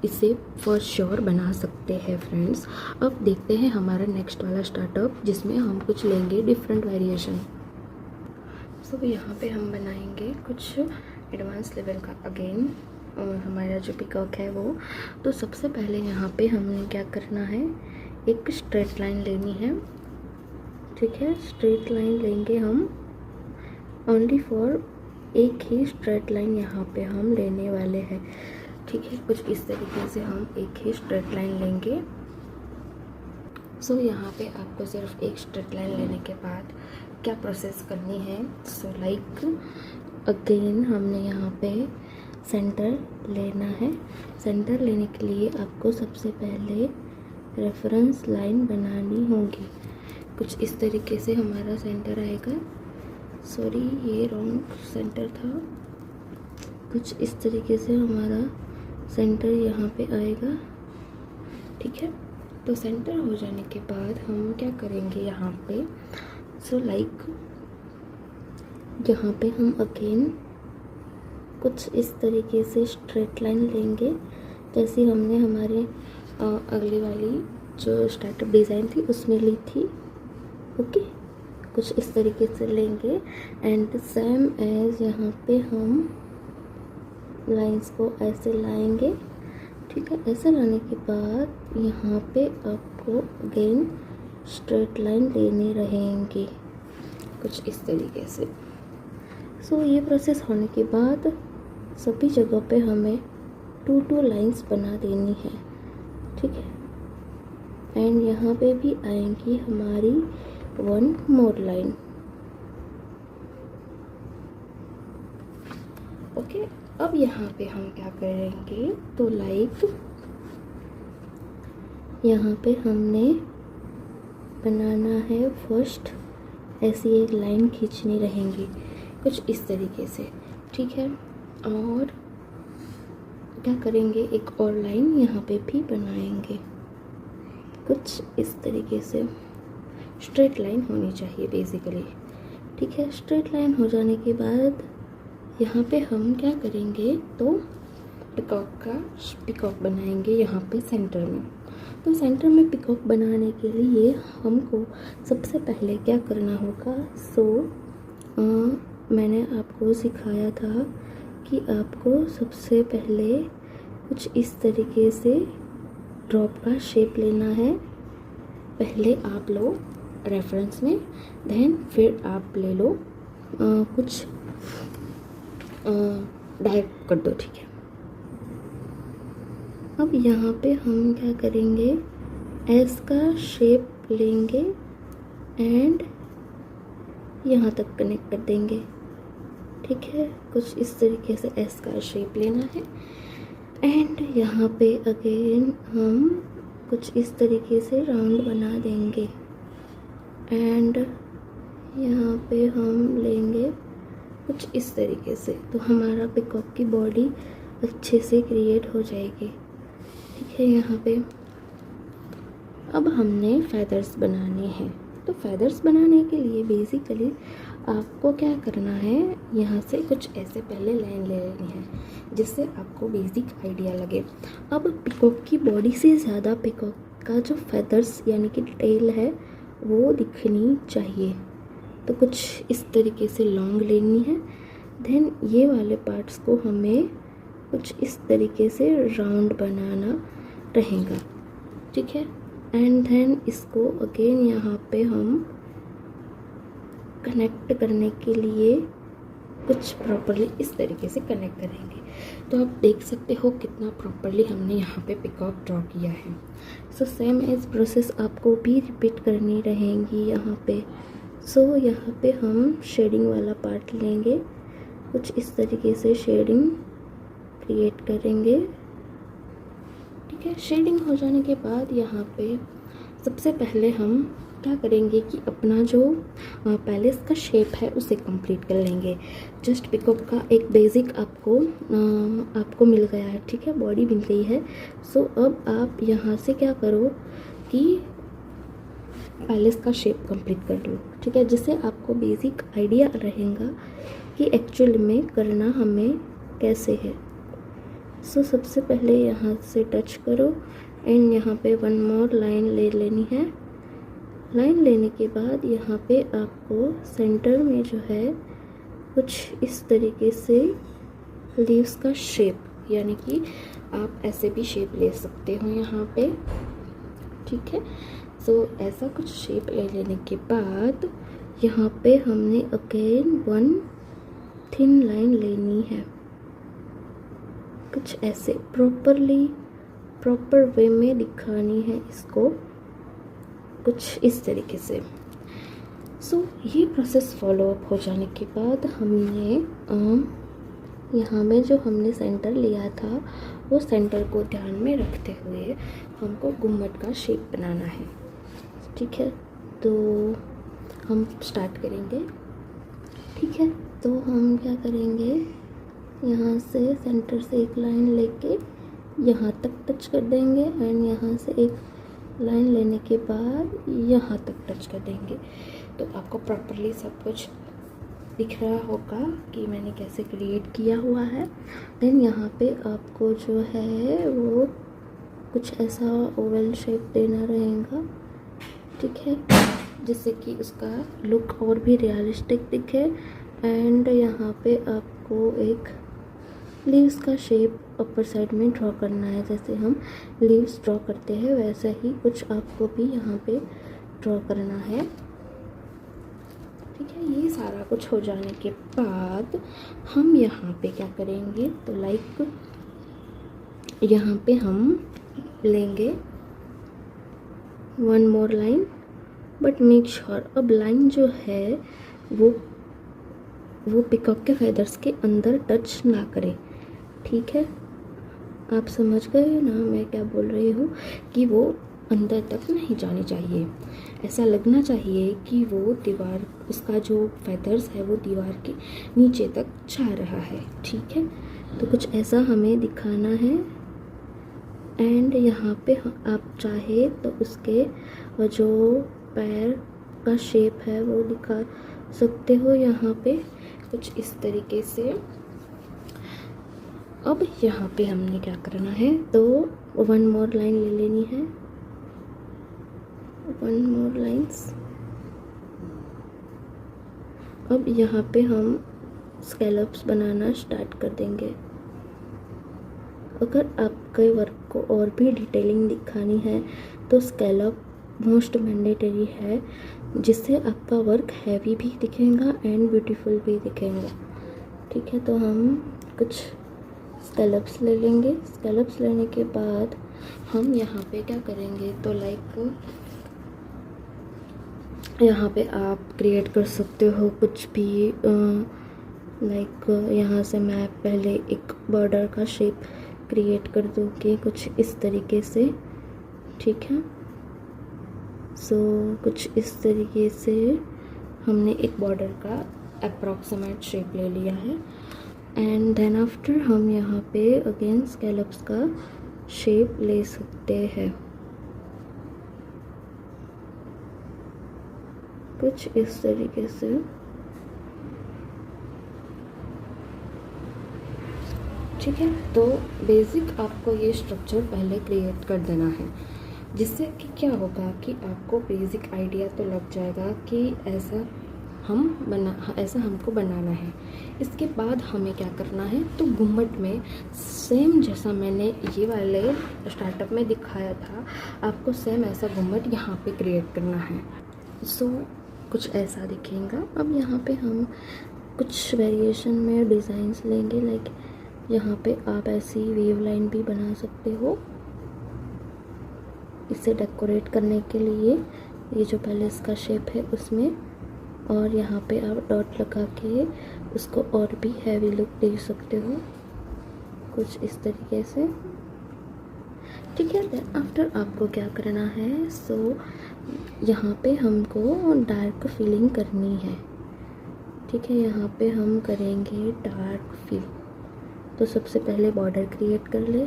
इसे फॉर श्योर बना सकते हैं फ्रेंड्स। अब देखते हैं हमारा नेक्स्ट वाला स्टार्टअप, जिसमें हम कुछ लेंगे डिफरेंट वेरिएशन। सो यहाँ पे हम बनाएंगे कुछ एडवांस लेवल का अगेन हमारा जो पिकॉक है वो। तो सबसे पहले यहाँ पे हमने क्या करना है, एक स्ट्रेट लाइन लेनी है, ठीक है। स्ट्रेट लाइन लेंगे हम ओनली फॉर, एक ही स्ट्रेट लाइन यहाँ पे हम लेने वाले हैं, ठीक है। कुछ इस तरीके से हम एक ही स्ट्रेट लाइन लेंगे। सो यहाँ पे आपको सिर्फ एक स्ट्रेट लाइन लेने के बाद क्या प्रोसेस करनी है, सो लाइक अगेन हमने यहाँ पे सेंटर लेना है। सेंटर लेने के लिए आपको सबसे पहले रेफरेंस लाइन बनानी होगी। कुछ इस तरीके से हमारा सेंटर आएगा, सॉरी ये रॉन्ग सेंटर था। कुछ इस तरीके से हमारा सेंटर यहाँ पे आएगा, ठीक है। तो सेंटर हो जाने के बाद हम क्या करेंगे यहाँ पे, सो लाइक यहाँ पे हम अगेन कुछ इस तरीके से स्ट्रेट लाइन लेंगे, जैसे हमने हमारे अगली वाली जो स्टार्टअप डिज़ाइन थी उसमें ली थी, ओके। कुछ इस तरीके से लेंगे एंड सेम एज यहाँ पे हम लाइंस को ऐसे लाएंगे, ठीक है। ऐसे लाने के बाद यहाँ पे आपको अगेन स्ट्रेट लाइन लेनी रहेंगी, कुछ इस तरीके से। सो ये प्रोसेस होने के बाद सभी जगह पे हमें 2 लाइंस बना देनी है, ठीक है। एंड यहाँ पे भी आएंगी हमारी 1 मोर लाइन, ओके। अब यहाँ पे हम क्या करेंगे, तो लाइक यहाँ पे हमने बनाना है फर्स्ट, ऐसी एक लाइन खींचनी रहेंगी कुछ इस तरीके से, ठीक है। और क्या करेंगे, एक और लाइन यहाँ पे भी बनाएंगे कुछ इस तरीके से। स्ट्रेट लाइन होनी चाहिए बेसिकली, ठीक है। स्ट्रेट लाइन हो जाने के बाद यहाँ पे हम क्या करेंगे, तो पिकॉक बनाएंगे यहाँ पे सेंटर में। तो सेंटर में पिकॉक बनाने के लिए हमको सबसे पहले क्या करना होगा, सो मैंने आपको सिखाया था कि आपको सबसे पहले कुछ इस तरीके से ड्रॉप का शेप लेना है। पहले आप लो रेफरेंस में, देन फिर आप ले लो कुछ डायरेक्ट कर दो, ठीक है। अब यहाँ पे हम क्या करेंगे, एस का शेप लेंगे एंड यहाँ तक कनेक्ट कर देंगे, ठीक है। कुछ इस तरीके से एस का शेप लेना है एंड यहाँ पे अगेन हम कुछ इस तरीके से राउंड बना देंगे एंड यहाँ पे हम लेंगे कुछ इस तरीके से, तो हमारा पिकॉक की बॉडी अच्छे से क्रिएट हो जाएगी, ठीक है। यहाँ पे अब हमने फेदर्स बनाने हैं। तो फेदर्स बनाने के लिए बेसिकली आपको क्या करना है, यहाँ से कुछ ऐसे पहले लाइन ले लेनी है जिससे आपको बेसिक आइडिया लगे। अब पिकॉक की बॉडी से ज़्यादा पिकॉक का जो फेदर्स यानी कि टेल है वो दिखनी चाहिए, तो कुछ इस तरीके से लॉन्ग लेनी है। देन ये वाले पार्ट्स को हमें कुछ इस तरीके से राउंड बनाना रहेगा, ठीक है। एंड देन इसको अगेन यहाँ पे हम कनेक्ट करने के लिए कुछ प्रॉपरली इस तरीके से कनेक्ट करेंगे। तो आप देख सकते हो कितना प्रॉपरली हमने यहाँ पे पिकॉक ड्रॉ किया है। सो सेम एज प्रोसेस आपको भी रिपीट करनी रहेंगी यहाँ पे। सो यहाँ पे हम शेडिंग वाला पार्ट लेंगे, कुछ इस तरीके से शेडिंग क्रिएट करेंगे। ठीक है, शेडिंग हो जाने के बाद यहाँ पे सबसे पहले हम क्या करेंगे कि अपना जो पैलेस का शेप है उसे कंप्लीट कर लेंगे। जस्ट पिकॉक का एक बेसिक आपको मिल गया है। ठीक है, बॉडी मिल गई है। सो अब आप यहाँ से क्या करो कि पैलेस का शेप कंप्लीट कर लो। ठीक है, जिससे आपको बेसिक आइडिया रहेगा कि एक्चुअल में करना हमें कैसे है। सो सबसे पहले यहाँ से टच करो एंड यहाँ पे वन मोर लाइन ले लेनी है। लाइन लेने के बाद यहाँ पे आपको सेंटर में जो है कुछ इस तरीके से लीव्स का शेप, यानी कि आप ऐसे भी शेप ले सकते हो यहाँ पे। ठीक है, सो ऐसा कुछ शेप ले लेने के बाद यहाँ पे हमने अगेन वन थिन लाइन लेनी है, कुछ ऐसे प्रॉपर वे में दिखानी है इसको, कुछ इस तरीके से। सो ये प्रोसेस फॉलो अप हो जाने के बाद हमने यहाँ में जो हमने सेंटर लिया था वो सेंटर को ध्यान में रखते हुए हमको गुम्बद का शेप बनाना है। ठीक है, तो हम स्टार्ट करेंगे। ठीक है, तो हम क्या करेंगे, यहाँ से सेंटर से एक लाइन लेके यहाँ तक टच कर देंगे एंड यहाँ से एक लाइन लेने के बाद यहाँ तक टच कर देंगे। तो आपको प्रॉपरली सब कुछ दिख रहा होगा कि मैंने कैसे क्रिएट किया हुआ है। देन यहाँ पे आपको जो है वो कुछ ऐसा ओवल शेप देना रहेगा। ठीक है, जिससे कि उसका लुक और भी रियलिस्टिक दिखे। एंड यहाँ पे आपको एक लीव्स का शेप अपर साइड में ड्रॉ करना है। जैसे हम लीव्स ड्रॉ करते हैं वैसा ही कुछ आपको भी यहाँ पे ड्रॉ करना है। ठीक है, ये सारा कुछ हो जाने के बाद हम यहाँ पे क्या करेंगे, तो लाइक यहाँ पे हम लेंगे one more line, but make sure अब लाइन जो है वो पिकॉक के फेदर्स के अंदर टच ना करे। ठीक है, आप समझ गए ना मैं क्या बोल रही हूँ, कि वो अंदर तक नहीं जानी चाहिए। ऐसा लगना चाहिए कि वो दीवार, उसका जो फेदर्स है वो दीवार के नीचे तक जा रहा है। ठीक है, तो कुछ ऐसा हमें दिखाना है। एंड यहाँ पे आप चाहे तो उसके जो पैर का शेप है वो दिखा सकते हो यहाँ पे कुछ इस तरीके से। अब यहाँ पे हमने क्या करना है, तो वन मोर लाइन ले लेनी है, वन मोर लाइन्स। अब यहाँ पे हम स्कैलप्स बनाना स्टार्ट कर देंगे। अगर आपके वर्क को और भी डिटेलिंग दिखानी है तो स्कैलप मोस्ट मैंडेटरी है, जिससे आपका वर्क हैवी भी दिखेगा एंड ब्यूटीफुल भी दिखेगा। ठीक है, तो हम कुछ स्कैलप्स ले लेंगे। स्कैलप्स लेने के बाद हम यहाँ पे क्या करेंगे, तो लाइक यहाँ पे आप क्रिएट कर सकते हो कुछ भी। लाइक यहाँ से मैं पहले एक बॉर्डर का शेप क्रिएट कर दूँगी कुछ इस तरीके से। ठीक है, सो कुछ इस तरीके से हमने एक बॉर्डर का अप्रॉक्सीमेट शेप ले लिया है। एंड देन आफ्टर हम यहाँ पे अगेन स्कैलप्स का शेप ले सकते हैं कुछ इस तरीके से। ठीक है, तो बेसिक आपको ये स्ट्रक्चर पहले क्रिएट कर देना है, जिससे कि क्या होगा कि आपको बेसिक आइडिया तो लग जाएगा कि ऐसा हमको बनाना है। इसके बाद हमें क्या करना है, तो गुम्बद में सेम जैसा मैंने ये वाले स्टार्टअप में दिखाया था, आपको सेम ऐसा गुम्बद यहाँ पे क्रिएट करना है। सो कुछ ऐसा दिखेगा। अब यहाँ पे हम कुछ वेरिएशन में डिज़ाइंस लेंगे। लाइक यहाँ पे आप ऐसी वेव लाइन भी बना सकते हो इसे डेकोरेट करने के लिए, ये जो पैलेस का शेप है उसमें। और यहाँ पे आप डॉट लगा के उसको और भी हैवी लुक दे सकते हो कुछ इस तरीके से, ठीक है। देन आफ्टर आपको क्या करना है, सो यहाँ पे हमको डार्क फीलिंग करनी है, ठीक है। यहाँ पे हम करेंगे डार्क फील। तो सबसे पहले बॉर्डर क्रिएट कर ले,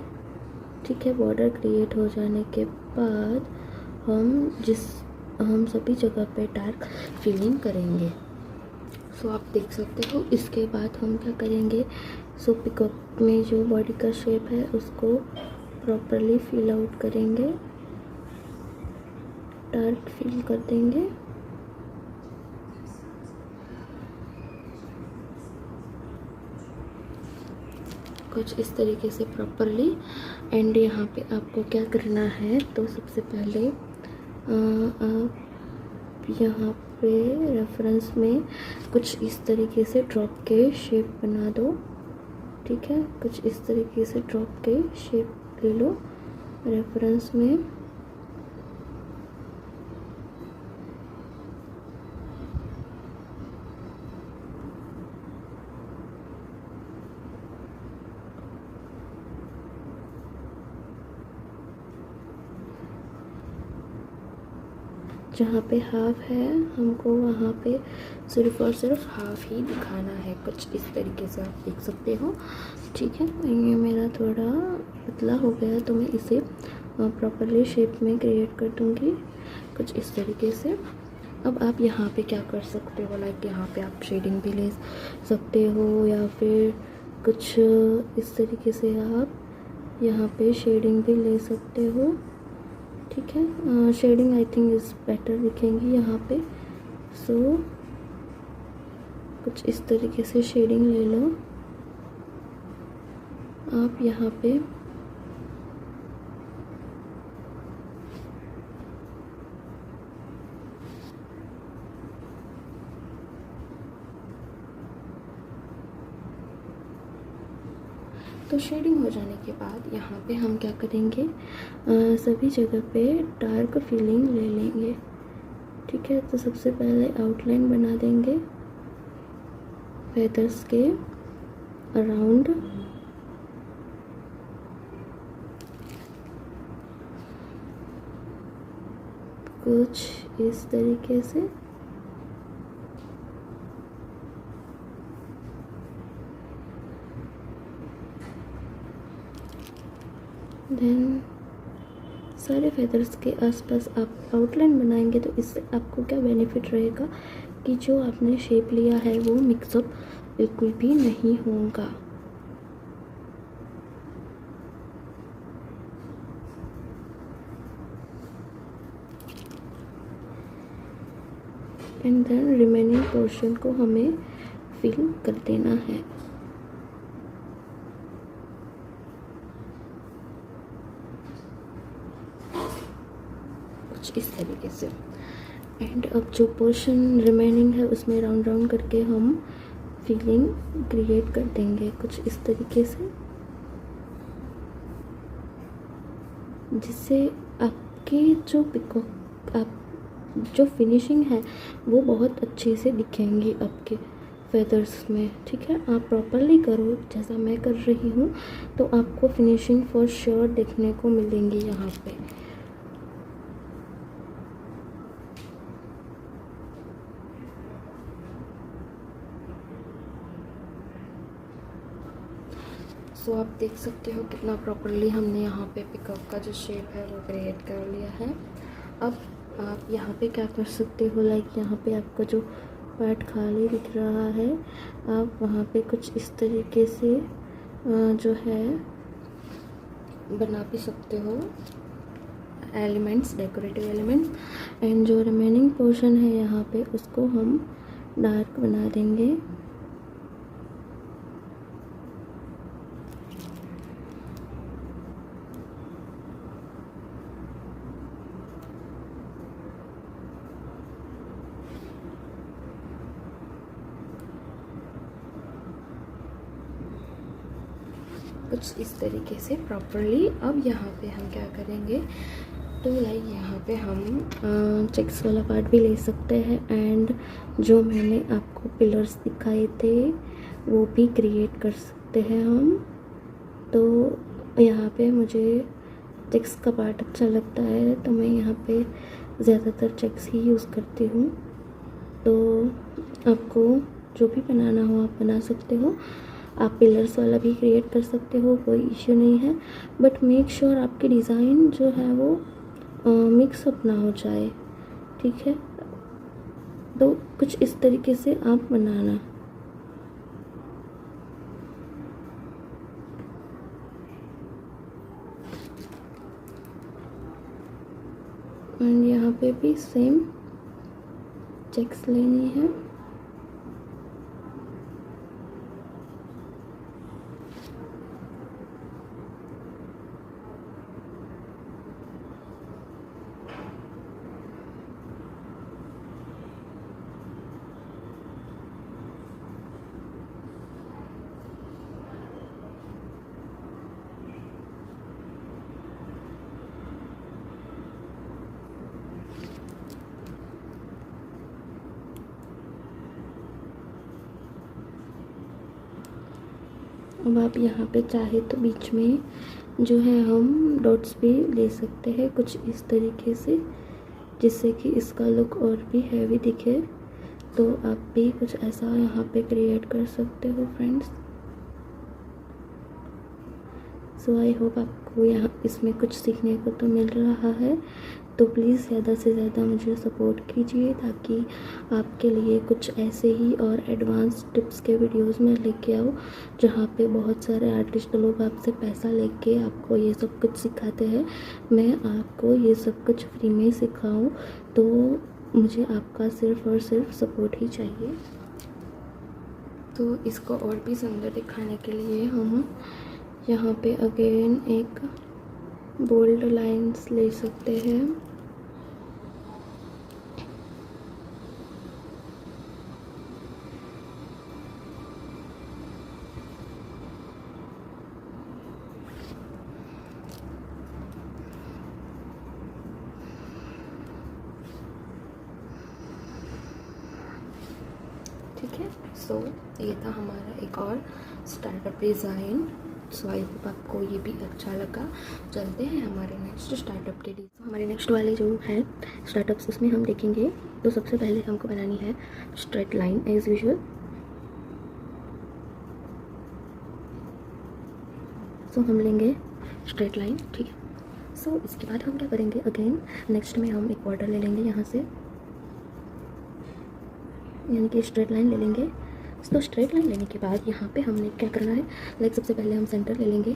ठीक है। बॉर्डर क्रिएट हो जाने के बाद हम सभी जगह पे डार्क फीलिंग करेंगे। सो आप देख सकते हो। इसके बाद हम क्या करेंगे, सो पिकॉक में जो बॉडी का शेप है उसको प्रॉपरली फिल आउट करेंगे, डार्क फिल कर देंगे। कुछ इस तरीके से प्रॉपरली। एंड यहाँ पे आपको क्या करना है, तो सबसे पहले आप यहाँ पे रेफरेंस में कुछ इस तरीके से ड्रॉप के शेप बना दो, ठीक है। कुछ इस तरीके से ड्रॉप के शेप ले लो रेफरेंस में। जहाँ पे हाफ है हमको वहाँ पे सिर्फ और सिर्फ हाफ ही दिखाना है। कुछ इस तरीके से आप देख सकते हो, ठीक है। ये मेरा थोड़ा पतला हो गया तो मैं इसे प्रॉपरली शेप में क्रिएट कर दूँगी, कुछ इस तरीके से। अब आप यहाँ पे क्या कर सकते हो, लाइक यहाँ पे आप शेडिंग भी ले सकते हो या फिर कुछ इस तरीके से आप यहाँ पे शेडिंग भी ले सकते हो, ठीक है। Shading I think is better दिखेंगी यहाँ पे। सो कुछ इस तरीके से शेडिंग ले लो आप यहाँ पे। तो शेडिंग हो जाने के बाद यहाँ पे हम क्या करेंगे, सभी जगह पे डार्क फीलिंग ले लेंगे, ठीक है। तो सबसे पहले आउटलाइन बना देंगे फेदर्स के अराउंड, कुछ इस तरीके से। देन सारे फेदर्स के आसपास आप आउटलाइन बनाएंगे तो इससे आपको क्या बेनिफिट रहेगा कि जो आपने शेप लिया है वो मिक्सअप बिल्कुल भी नहीं होगा। एंड देन रिमेनिंग पोर्शन को हमें फिल कर देना है। इस तरीके से। एंड अब जो पोर्शन रिमेनिंग है उसमें राउंड राउंड करके हम फीलिंग क्रिएट कर देंगे, कुछ इस तरीके से, जिससे आपके जो पिकॉक आप जो फिनिशिंग है वो बहुत अच्छे से दिखेंगी आपके फेदर्स में, ठीक है। आप प्रॉपरली करो जैसा मैं कर रही हूँ तो आपको फिनिशिंग फॉर श्योर देखने को मिलेंगी यहाँ पे। सो आप देख सकते हो कितना प्रॉपरली हमने यहाँ पे पिकअप का जो शेप है वो क्रिएट कर लिया है। अब आप यहाँ पे क्या कर सकते हो, लाइक यहाँ पे आपका जो पार्ट खाली दिख रहा है आप वहाँ पे कुछ इस तरीके से जो है बना भी सकते हो एलिमेंट्स, डेकोरेटिव एलिमेंट्स। एंड जो रिमेनिंग पोर्शन है यहाँ पे उसको हम डार्क बना देंगे। कुछ इस तरीके से प्रॉपरली। अब यहाँ पे हम क्या करेंगे, तो लाइक यहाँ पे हम चेक्स वाला पार्ट भी ले सकते हैं एंड जो मैंने आपको पिलर्स दिखाए थे वो भी क्रिएट कर सकते हैं हम, तो यहाँ पे मुझे चेक्स का पार्ट अच्छा लगता है, तो मैं यहाँ पे ज़्यादातर चेक्स ही यूज़ करती हूँ। तो आपको जो भी बनाना हो आप बना सकते हो। आप पिलर्स वाला भी क्रिएट कर सकते हो, कोई इश्यू नहीं है, बट मेक श्योर आपकी डिज़ाइन जो है वो मिक्सअप ना हो जाए, ठीक है। तो कुछ इस तरीके से आप बनाना। एंड यहाँ पे भी सेम चेक्स लेनी है। अब आप यहाँ पे चाहे तो बीच में जो है हम डॉट्स भी ले सकते हैं कुछ इस तरीके से, जिससे कि इसका लुक और भी हैवी दिखे। तो आप भी कुछ ऐसा यहाँ पे क्रिएट कर सकते हो फ्रेंड्स। सो आई होप आपको यहाँ इसमें कुछ सीखने को तो मिल रहा है। तो प्लीज़ ज़्यादा से ज़्यादा मुझे सपोर्ट कीजिए, ताकि आपके लिए कुछ ऐसे ही और एडवांस टिप्स के वीडियोस में लेके आओ, जहाँ पे बहुत सारे आर्टिस्ट लोग आपसे पैसा लेके आपको ये सब कुछ सिखाते हैं। मैं आपको ये सब कुछ फ्री में सिखाऊं, तो मुझे आपका सिर्फ़ और सिर्फ सपोर्ट ही चाहिए। तो इसको और भी सुंदर दिखाने के लिए हम यहाँ पे अगेन एक बोल्ड लाइंस ले सकते हैं। ठीक है, सो ये था हमारा एक और startup design. So I hope आपको ये भी अच्छा लगा। चलते हैं हमारे नेक्स्ट स्टार्टअप के लिए। हमारे नेक्स्ट वाले जो है स्टार्टअप्स, उसमें हम देखेंगे। तो सबसे पहले हमको बनानी है स्ट्रेट लाइन एज यूजुअल। सो हम लेंगे स्ट्रेट लाइन, ठीक है। सो इसके बाद हम क्या करेंगे, अगेन नेक्स्ट में हम एक बॉर्डर ले लेंगे यहाँ से, यानी कि स्ट्रेट लाइन ले लेंगे। तो स्ट्रेट लाइन लेने के बाद यहाँ पे हमने क्या करना है, लाइक सबसे पहले हम सेंटर ले लेंगे।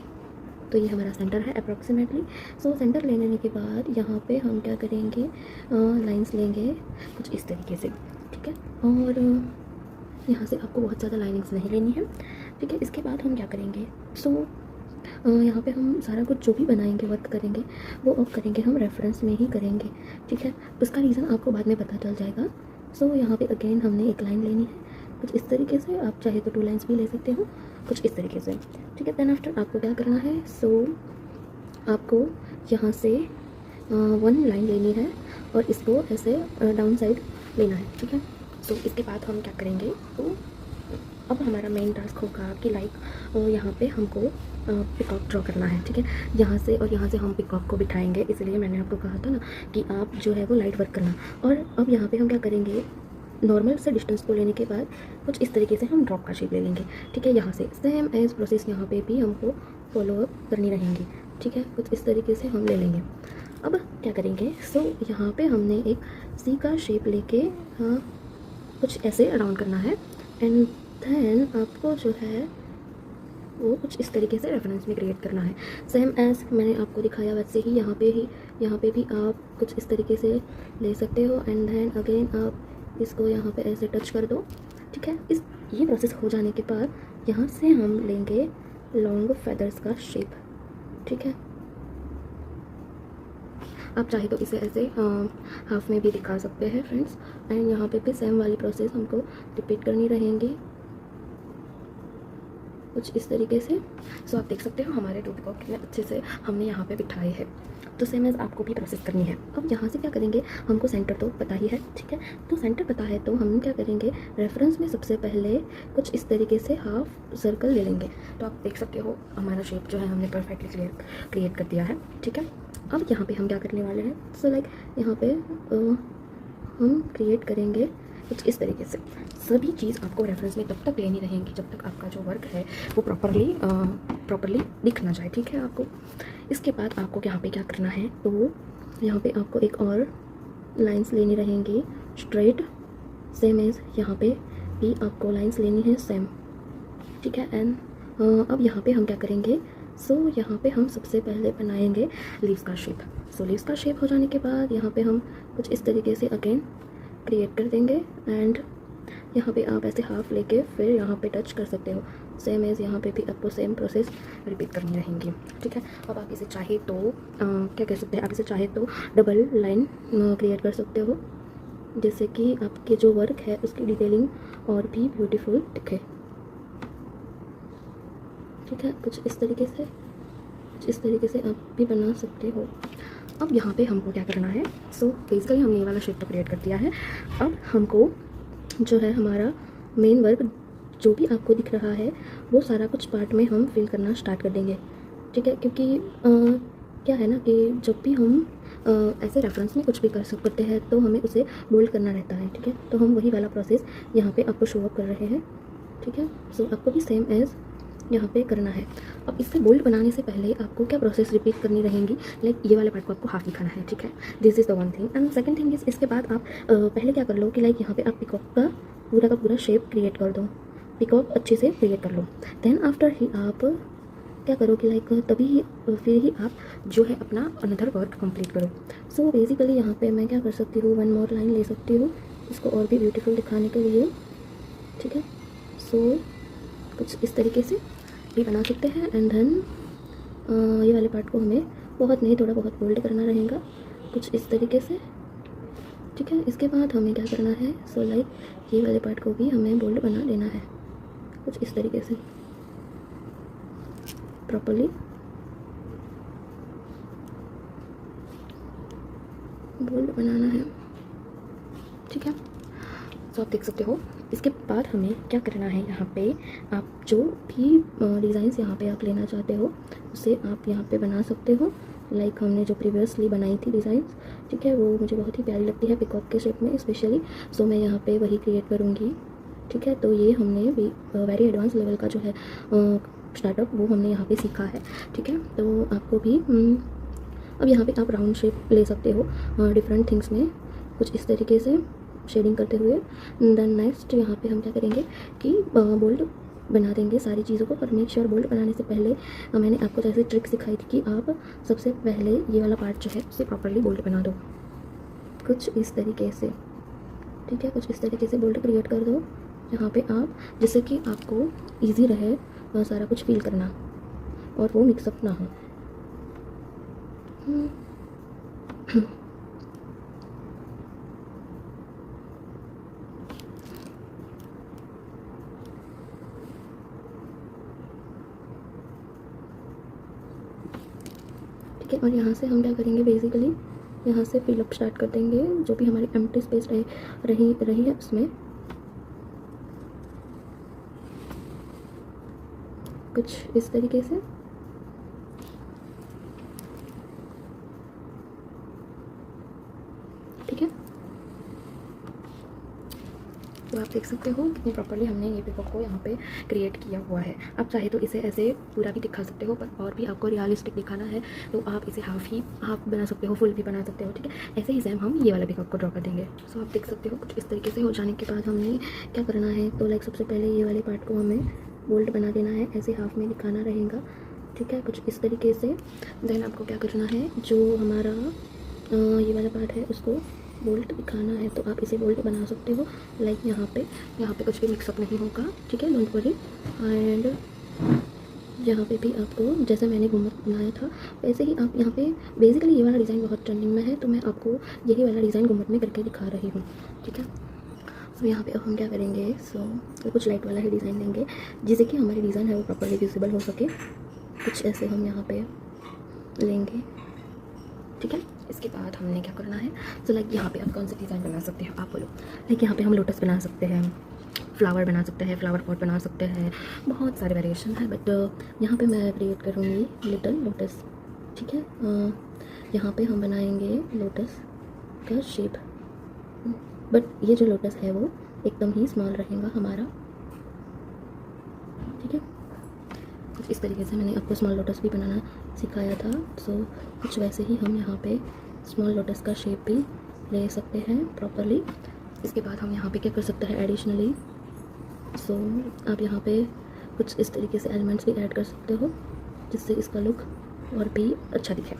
तो ये हमारा सेंटर है अप्रॉक्सीमेटली। सो सेंटर ले लेने के बाद यहाँ पे हम क्या करेंगे, लाइंस लेंगे कुछ इस तरीके से, ठीक है। और यहाँ से आपको बहुत ज़्यादा लाइनिंग्स नहीं लेनी है, ठीक है। इसके बाद हम क्या करेंगे, सो यहाँ पे हम सारा कुछ जो भी बनाएंगे, वर्क करेंगे, वो अब करेंगे हम रेफरेंस में ही करेंगे, ठीक है। उसका रीज़न आपको बाद में पता चल जाएगा। सो यहाँ पे अगेन हमने एक लाइन लेनी है कुछ इस तरीके से। आप चाहे तो 2 लाइन्स भी ले सकते हो कुछ इस तरीके से, ठीक है। देन आफ्टर आपको क्या करना है, सो आपको यहाँ से 1 लाइन लेनी है और इसको ऐसे डाउन साइड लेना है, ठीक है। सो इसके बाद हम क्या करेंगे, तो अब हमारा मेन टास्क होगा कि लाइक यहाँ पे हमको पिकॉक ड्रॉ करना है, ठीक है। यहाँ से और यहाँ से हम पिकॉक को बिठाएंगे, इसलिए मैंने आपको कहा था ना कि आप जो है वो लाइट वर्क करना। और अब यहाँ पे हम क्या करेंगे, नॉर्मल से डिस्टेंस को लेने के बाद कुछ इस तरीके से हम ड्रॉप का शेप ले लेंगे, ठीक है। यहाँ से सेम एज प्रोसेस यहाँ पे भी हमको फॉलो अप करनी रहेंगी, ठीक है। कुछ इस तरीके से हम ले लेंगे। अब क्या करेंगे, सो यहाँ पे हमने एक सी का शेप लेके कुछ ऐसे अराउंड करना है। एंड देन आपको जो है वो कुछ इस तरीके से रेफरेंस में क्रिएट करना है, सेम एज मैंने आपको दिखाया वैसे ही। यहाँ पे भी आप कुछ इस तरीके से ले सकते हो। एंड देन अगेन आप इसको यहाँ पे ऐसे टच कर दो, ठीक है। ये प्रोसेस हो जाने के बाद यहाँ से हम लेंगे लॉन्ग फेदर्स का शेप, ठीक है। आप चाहे तो इसे ऐसे हाफ में भी दिखा सकते हैं फ्रेंड्स। एंड यहाँ पे भी सेम वाली प्रोसेस हमको रिपीट करनी रहेंगी। कुछ इस तरीके से। सो आप देख सकते हो हमारे 2 पिकॉक कितने अच्छे से हमने यहाँ पे बिठाए हैं। तो सेम एज़ आपको भी प्रोसेस करनी है। अब यहाँ से क्या करेंगे, हमको सेंटर तो पता ही है, ठीक है। तो सेंटर पता है तो हम क्या करेंगे, रेफरेंस में सबसे पहले कुछ इस तरीके से हाफ सर्कल ले लेंगे। तो आप देख सकते हो हमारा शेप जो है हमने परफेक्टली क्रिएट कर दिया है, ठीक है। अब यहाँ पे हम क्या करने वाले हैं, सो लाइक यहाँ पे हम क्रिएट करेंगे कुछ इस तरीके से। सभी चीज़ आपको रेफरेंस में तब तक लेनी रहेंगी जब तक आपका जो वर्क है वो प्रॉपरली दिख ना जाए, ठीक है आपको। इसके बाद आपको यहाँ पे क्या करना है, तो यहाँ पे आपको एक और लाइंस लेनी रहेंगी स्ट्रेट, सेम एज यहाँ पे भी आपको लाइंस लेनी है सेम, ठीक है। एंड अब यहाँ पे हम क्या करेंगे, सो यहाँ पे हम सबसे पहले बनाएंगे लीव्स का शेप। सो लीव्स का शेप हो जाने के बाद यहाँ पे हम कुछ इस तरीके से अगेन क्रिएट कर देंगे। एंड यहाँ पे आप ऐसे हाफ लेके फिर यहाँ पे टच कर सकते हो, सेम एज यहाँ पे भी आपको सेम प्रोसेस रिपीट करनी रहेंगी, ठीक है। अब आप इसे चाहे तो क्या कह सकते हैं, आप इसे चाहे तो डबल लाइन क्रिएट कर सकते हो, जिससे कि आपके जो वर्क है उसकी डिटेलिंग और भी ब्यूटीफुल दिखे, ठीक है। कुछ इस तरीके से आप भी बना सकते हो। अब यहाँ पे हमको क्या करना है, सो बेसिकली हमने ये वाला शेप तो क्रिएट कर दिया है। अब हमको जो है हमारा मेन वर्क जो भी आपको दिख रहा है वो सारा कुछ पार्ट में हम फिल करना स्टार्ट कर देंगे, ठीक है। क्योंकि क्या है ना कि जब भी हम ऐसे रेफरेंस में कुछ भी कर सकते हैं तो हमें उसे बोल्ड करना रहता है, ठीक है। तो हम वही वाला प्रोसेस यहाँ पे आपको शो अप कर रहे हैं, ठीक है। सो आपको भी सेम एज यहाँ पे करना है। अब इससे बोल्ड बनाने से पहले आपको क्या प्रोसेस रिपीट करनी रहेंगी, लाइक ये वाले पार्ट को आपको हाफ दिखाना है, ठीक है। This is the one thing. And second thing is, इसके बाद आप पहले क्या कर लो कि लाइक यहाँ पे आप पिकॉक का पूरा शेप क्रिएट कर दो, पिकॉक अच्छे से क्रिएट कर लो। देन आफ्टर ही आप क्या करो कि लाइक तभी फिर ही आप जो है अपना अनदर वर्क कंप्लीट करो। सो बेसिकली यहाँ पे मैं क्या कर सकती हूँ, वन मोर लाइन ले सकती हूँ इसको और भी ब्यूटीफुल दिखाने के लिए, ठीक है। सो कुछ इस तरीके से भी बना सकते हैं। एंड देन ये वाले पार्ट को हमें बहुत नहीं, थोड़ा बहुत बोल्ड करना रहेगा कुछ इस तरीके से, ठीक है। इसके बाद हमें क्या करना है, सो लाइक ये वाले पार्ट को भी हमें बोल्ड बना लेना है कुछ इस तरीके से, प्रॉपर्ली बोल्ड बनाना है, ठीक है। तो आप देख सकते हो। इसके बाद हमें क्या करना है, यहाँ पे आप जो भी डिज़ाइंस यहाँ पे आप लेना चाहते हो उसे आप यहाँ पे बना सकते हो। लाइक हमने जो प्रीवियसली बनाई थी डिज़ाइंस, ठीक है, वो मुझे बहुत ही प्यारी लगती है पिकॉक के शेप में स्पेशली। सो मैं यहाँ पे वही क्रिएट करूँगी, ठीक है। तो ये हमने वेरी एडवांस लेवल का जो है स्टार्टअप वो हमने यहाँ पे सीखा है, ठीक है। तो आपको भी अब यहाँ पे आप राउंड शेप ले सकते हो डिफरेंट थिंग्स में कुछ इस तरीके से शेडिंग करते हुए। देन नेक्स्ट यहाँ पे हम क्या करेंगे कि बोल्ड बना देंगे सारी चीज़ों को। पर मेक श्योर बोल्ड बनाने से पहले मैंने आपको जैसे ट्रिक सिखाई थी कि आप सबसे पहले ये वाला पार्ट जो है उसे प्रॉपर्ली बोल्ड बना दो कुछ इस तरीके से, ठीक है। कुछ इस तरीके से बोल्ड क्रिएट कर दो यहाँ पे आप, जिससे कि आपको ईजी रहे सारा कुछ फील करना और वो मिक्सअप ना हो। ठीक है। और यहाँ से हम क्या करेंगे, बेसिकली यहाँ से फिलअप स्टार्ट कर देंगे जो भी हमारी एम्प्टी स्पेस रही है उसमें कुछ इस तरीके से, ठीक है। तो आप देख सकते हो कितनी प्रॉपर्ली हमने ये पिकॉक को यहाँ पे क्रिएट किया हुआ है। आप चाहे तो इसे ऐसे पूरा भी दिखा सकते हो, पर और भी आपको रियलिस्टिक दिखाना है तो आप इसे हाफ बना सकते हो, फुल भी बना सकते हो, ठीक है। ऐसे ही सेम हम ये वाला पिकॉक को ड्रॉ कर देंगे। सो आप देख सकते हो कुछ इस तरीके से हो जाने के बाद हमें क्या करना है, तो लाइक सबसे पहले ये वाले पार्ट को हमें बोल्ड बना देना है, ऐसे हाफ में दिखाना रहेगा, ठीक है, कुछ इस तरीके से। देन आपको क्या करना है, जो हमारा ये वाला पार्ट है उसको बोल्ट दिखाना है तो आप इसे बोल्ट बना सकते हो। लाइक यहाँ पे कुछ भी मिक्सअप नहीं होगा, ठीक है, डोंट वरी। एंड यहाँ पे भी आपको जैसे मैंने घूमर बनाया था वैसे ही आप यहाँ पे, बेसिकली ये वाला डिज़ाइन बहुत ट्रेंडिंग में है तो मैं आपको यही वाला डिज़ाइन घूमर में करके दिखा रही हूँ, ठीक है। तो यहाँ पे अब हम क्या करेंगे, कुछ लाइट वाला ही डिज़ाइन लेंगे जिससे कि हमारी डिज़ाइन है वो प्रॉपरली विजिबल हो सके। कुछ ऐसे हम यहाँ पे लेंगे, ठीक है। इसके बाद हमने क्या करना है, तो लाइक यहाँ पे आप कौन सी डिज़ाइन बना सकते हैं, आप बोलो। लाइक यहाँ पे हम लोटस बना सकते हैं, फ्लावर बना सकते हैं, फ्लावर पॉट बना सकते हैं, बहुत सारे वेरिएशन है। बट यहाँ पे मैं क्रिएट करूँगी लिटिल लोटस, ठीक है। यहाँ पे हम बनाएंगे लोटस का शेप, बट ये जो लोटस है वो एकदम ही स्मॉल रहेगा हमारा, ठीक है। कुछ इस तरीके से मैंने आपको स्मॉल लोटस भी बनाना सिखाया था, सो कुछ वैसे ही हम यहाँ पे स्मॉल लोटस का शेप भी ले सकते हैं प्रॉपरली। इसके बाद हम यहाँ पे क्या कर सकते हैं एडिशनली, सो आप यहाँ पे कुछ इस तरीके से एलिमेंट्स भी ऐड कर सकते हो जिससे इसका लुक और भी अच्छा दिखे,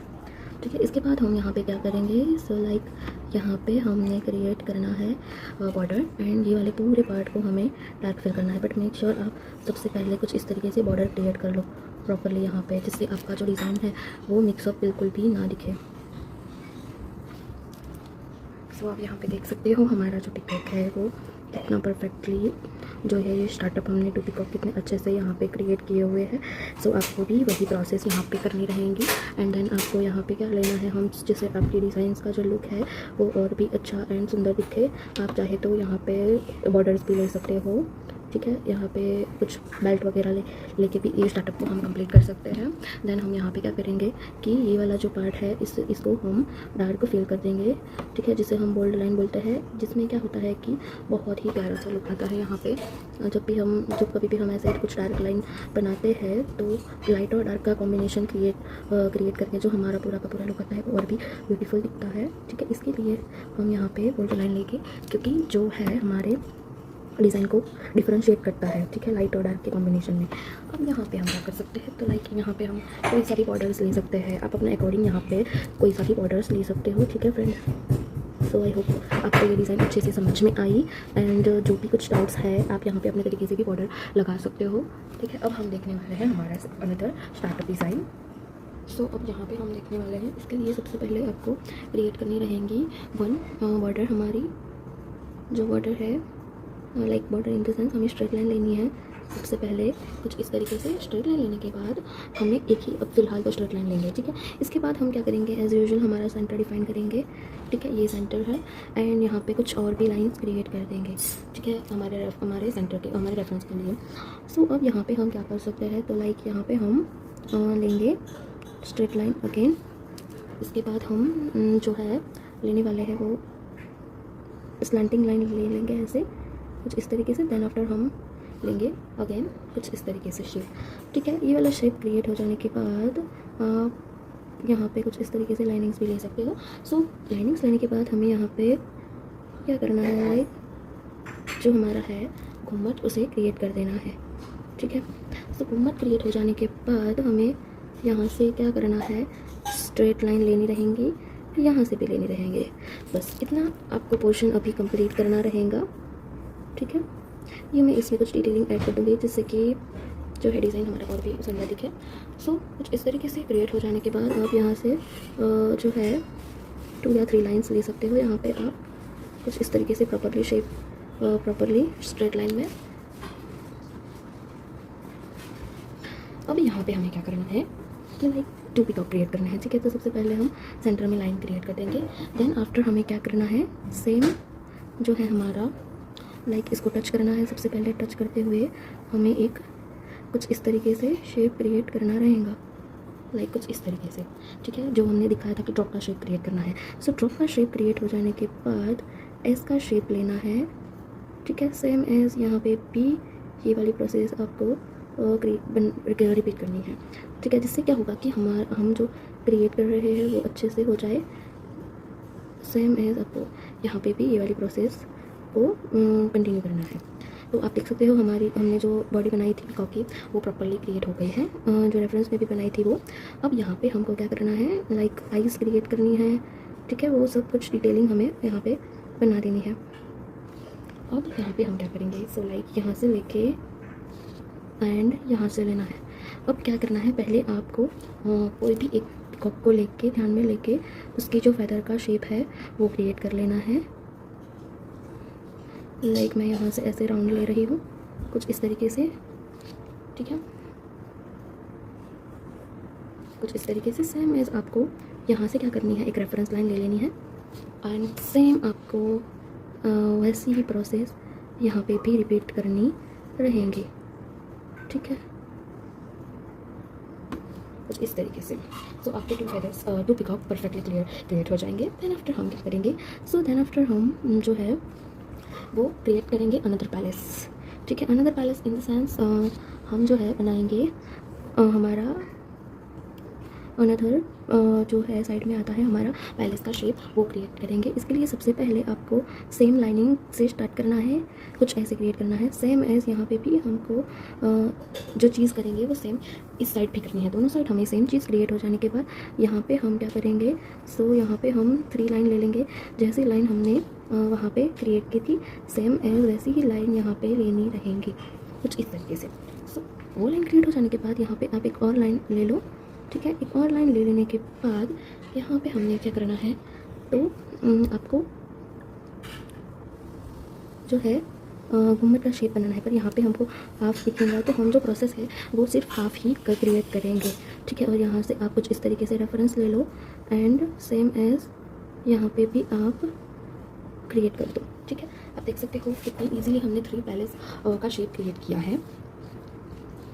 ठीक है। इसके बाद हम यहाँ पे क्या करेंगे, सो लाइक यहाँ पे हमने क्रिएट करना है बॉर्डर, एंड ये वाले पूरे पार्ट को हमें डार्क फिल करना है। बट मेक श्योर आप सबसे पहले कुछ इस तरीके से बॉर्डर क्रिएट कर लो प्रॉपरली यहाँ पे, जिससे आपका जो डिज़ाइन है वो मिक्सअप बिल्कुल भी ना दिखे। सो आप यहाँ पे देख सकते हो हमारा जो पिकॉक है वो कितना परफेक्टली जो है ये स्टार्टअप हमने टू पिकॉक कितने अच्छे से यहाँ पे क्रिएट किए हुए हैं। सो आपको भी वही प्रोसेस यहाँ पे करनी रहेंगी, एंड देन आपको यहाँ पे क्या लेना है, हम जिससे आपकी डिज़ाइंस का जो लुक है वो और भी अच्छा एंड सुंदर दिखे। आप चाहे तो यहाँ पे बॉर्डर्स भी ले सकते हो, ठीक है। यहाँ पे कुछ बेल्ट वगैरह लेके भी ये स्टार्टअप को हम कंप्लीट कर सकते हैं। देन हम यहाँ पे क्या करेंगे कि ये वाला जो पार्ट है इसको हम डार्क फिल कर देंगे, ठीक है, जिसे हम बोल्ड लाइन बोलते हैं, जिसमें क्या होता है कि बहुत ही प्यारा सा लुक आता है। यहाँ पे जब कभी भी हम ऐसे कुछ डार्क लाइन बनाते हैं तो लाइट और डार्क का कॉम्बिनेशन क्रिएट करके जो हमारा पूरा का पूरा लुक आता है वो और भी ब्यूटीफुल दिखता है, ठीक है। इसके लिए हम यहाँ पे बोल्ड लाइन लेके, क्योंकि जो है हमारे डिज़ाइन को डिफरेंशिएट करता है, ठीक है, लाइट और डार्क के कॉम्बिनेशन में। अब यहाँ पे हम क्या कर सकते हैं, तो लाइक यहाँ पे हम कोई सा भी बॉर्डर्स ले सकते हैं, आप अपने अकॉर्डिंग यहाँ पे कोई सा भी बॉर्डर्स ले सकते हो, ठीक है फ्रेंड्स। सो आई होप आपको ये डिज़ाइन अच्छे से समझ में आई, एंड जो भी कुछ डाउट्स है आप यहाँ पे अपने तरीके से भी बॉर्डर लगा सकते हो, ठीक है। अब हम देखने वाले हैं हमारा अनदर स्टार्टअप डिज़ाइन। सो अब यहाँ पे हम देखने वाले हैं, इसके लिए सबसे पहले आपको क्रिएट करनी रहेंगी वन बॉर्डर। हमारी जो बॉर्डर है like border in the sense हमें स्ट्रेट लाइन लेनी है। सबसे पहले कुछ इस तरीके से स्ट्रेट लाइन लेने के बाद हमें एक ही अब फिलहाल तो स्ट्रेट लाइन लेंगे, ठीक है। इसके बाद हम क्या करेंगे, एज यूजुअल हमारा सेंटर डिफाइन करेंगे, ठीक है, ये सेंटर है, एंड यहाँ पे कुछ और भी लाइंस क्रिएट कर देंगे, ठीक है, हमारे सेंटर के हमारे रेफरेंस के लिए। सो अब यहाँ पे हम क्या कर सकते हैं, तो लाइक यहाँ पे हम लेंगे स्ट्रेट लाइन अगेन। इसके बाद हम जो है लेने वाले हैं वो स्लैंटिंग लाइन ले लेंगे ऐसे कुछ इस तरीके से। देन आफ्टर हम लेंगे अगेन कुछ इस तरीके से शेप, ठीक है। ये वाला शेप क्रिएट हो जाने के बाद आप यहाँ पे कुछ इस तरीके से लाइनिंग्स भी ले सकते हो। सो लाइनिंग्स लेने के बाद हमें यहाँ पे क्या करना है, लाइक जो हमारा है घूमट उसे क्रिएट कर देना है, ठीक है। सो घूमट क्रिएट हो जाने के बाद हमें यहाँ से क्या करना है, स्ट्रेट लाइन लेनी रहेंगी, यहाँ से भी लेनी रहेंगे, बस इतना आपको पोर्शन अभी कंप्लीट करना रहेगा, ठीक है। ये मैं इसमें कुछ डिटेलिंग ऐड कर दूँगी जिससे कि जो है डिज़ाइन हमारा और भी सुंदर दिखे। सो कुछ इस तरीके से क्रिएट हो जाने के बाद आप यहाँ से जो है 2 या 3 लाइंस ले सकते हो। यहाँ पे आप कुछ इस तरीके से प्रॉपरली स्ट्रेट लाइन में। अब यहाँ पे हमें क्या करना है, कि लाइक 2 पिकॉक क्रिएट करना है, ठीक है। तो सबसे पहले हम सेंटर में लाइन क्रिएट कर देंगे। देन आफ्टर हमें क्या करना है, सेम जो है हमारा लाइक इसको टच करना है। सबसे पहले टच करते हुए हमें एक कुछ इस तरीके से शेप क्रिएट करना रहेगा, लाइक कुछ इस तरीके से, ठीक है, जो हमने दिखाया था कि ड्रॉप का शेप क्रिएट करना है। सो ड्रॉप का शेप क्रिएट हो जाने के बाद एस का शेप लेना है, ठीक है। सेम एज यहाँ पे भी ये वाली प्रोसेस आपको रिपीट करनी है, ठीक है, जिससे क्या होगा कि हम जो क्रिएट कर रहे हैं वो अच्छे से हो जाए। सेम एज आपको यहाँ पे भी ये वाली प्रोसेस को कंटिन्यू करना है। तो आप देख सकते हो हमने जो बॉडी बनाई थी पिकॉक की वो प्रॉपरली क्रिएट हो गई है, जो रेफरेंस में भी बनाई थी वो। अब यहाँ पे हमको क्या करना है, लाइक आइज़ क्रिएट करनी है, ठीक है, वो सब कुछ डिटेलिंग हमें यहाँ पे बना देनी है। अब यहाँ पे हम क्या करेंगे, सो लाइक यहाँ से लेके एंड यहाँ से लेना है। अब क्या करना है, पहले आपको कोई भी एक पिकॉक को लेके ध्यान में लेके उसकी जो फेदर का शेप है वो क्रिएट कर लेना है। लाइक मैं यहाँ से ऐसे राउंड ले रही हूँ कुछ इस तरीके से, ठीक है, कुछ इस तरीके से। सेम एज आपको यहाँ से क्या करनी है, एक रेफरेंस लाइन ले लेनी है एंड सेम आपको वैसी ही प्रोसेस यहाँ पे भी रिपीट करनी रहेंगी, ठीक है, कुछ इस तरीके से। सो आपके two feathers, two peacock perfectly create हो जाएंगे। देन आफ्टर हम क्या करेंगे, सो देन आफ्टर हम जो है वो क्रिएट करेंगे अनदर पैलेस, ठीक है। Another palace in the sense हम जो है बनाएंगे हमारा अनदर जो है साइड में आता है हमारा पैलेस का शेप, वो क्रिएट करेंगे। इसके लिए सबसे पहले आपको सेम लाइनिंग से स्टार्ट करना है, कुछ ऐसे क्रिएट करना है। सेम एज यहाँ पे भी हमको जो चीज़ करेंगे वो सेम इस साइड भी करनी है, दोनों साइड हमें सेम चीज़ क्रिएट हो जाने के बाद यहाँ पे हम क्या करेंगे, सो यहाँ पे हम 3 लाइन ले लेंगे। जैसी लाइन हमने वहाँ पे क्रिएट की थी सेम एज वैसी ही लाइन यहाँ पे लेनी रहेंगी, कुछ इस तरीके से। सो वो लाइन क्रिएट हो जाने के बाद यहाँ पे आप एक और लाइन ले लो, ठीक है। एक और लाइन ले लेने के बाद यहाँ पे हमने क्या करना है, तो आपको जो है घूमट का शेप बनाना है, पर यहाँ पे हमको हाफ दिखेगा, तो हम जो प्रोसेस है वो सिर्फ हाफ ही का क्रिएट करेंगे, ठीक है। और यहाँ से आप कुछ इस तरीके से रेफरेंस ले लो एंड सेम एज यहाँ पे भी आप क्रिएट कर दो, ठीक है। आप देख सकते हो कितनी ईजिली हमने 3 पैलेस का शेप क्रिएट किया है,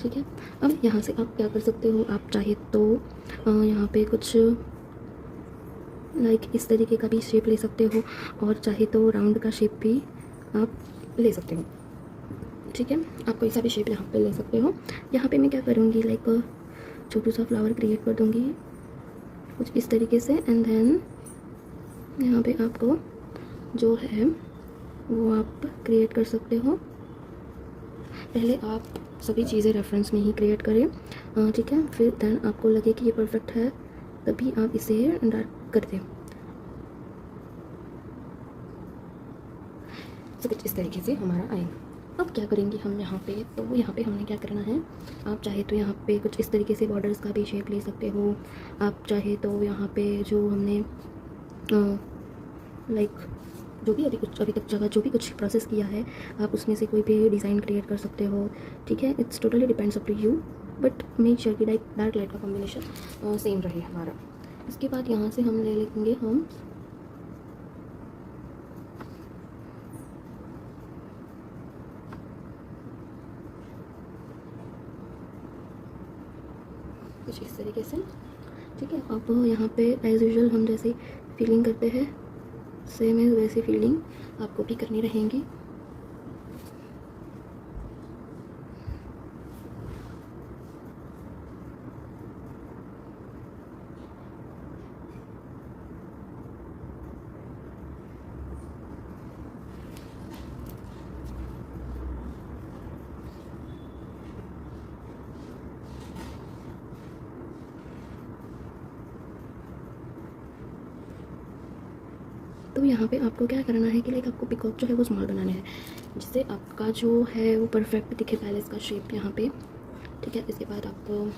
ठीक है। अब यहाँ से आप क्या कर सकते हो, आप चाहे तो यहाँ पे कुछ लाइक इस तरीके का भी शेप ले सकते हो और चाहे तो राउंड का शेप भी आप ले सकते हो, ठीक है। आप कोई सा भी शेप यहाँ पे ले सकते हो। यहाँ पे मैं क्या करूँगी, लाइक छोटू सा फ्लावर क्रिएट कर दूँगी कुछ इस तरीके से एंड देन यहाँ पे आपको जो है वो आप क्रिएट कर सकते हो। पहले आप सभी चीज़ें रेफरेंस में ही क्रिएट करें, ठीक है। फिर देन आपको लगे कि ये परफेक्ट है तभी आप इसे डार्क कर दें। तो कुछ इस तरीके से हमारा आएगा। अब क्या करेंगे हम यहाँ पे, तो यहाँ पे हमने क्या करना है, आप चाहे तो यहाँ पे कुछ इस तरीके से बॉर्डर्स का भी शेप ले सकते हो। आप चाहे तो यहाँ पे जो हमने लाइक जो भी अभी तक जगह जो भी कुछ प्रोसेस किया है आप उसमें से कोई भी डिज़ाइन क्रिएट कर सकते हो, ठीक है। It's totally depends up to you, but make sure कि डार्क लाइट का कॉम्बिनेशन सेम रहे हमारा। इसके बाद यहाँ से हम ले लेंगे हम कुछ इस तरीके से, ठीक है। अब यहाँ पे एज यूजुअल हम जैसे फीलिंग करते हैं सेम एज वैसी फीलिंग आपको भी करनी रहेंगी। तो यहाँ पे आपको क्या करना है कि लाइक आपको पिकॉक जो है वो स्मॉल बनाना है, जिससे आपका जो है वो परफेक्ट दिखे पैलेस का शेप यहाँ पे, ठीक है। इसके बाद आप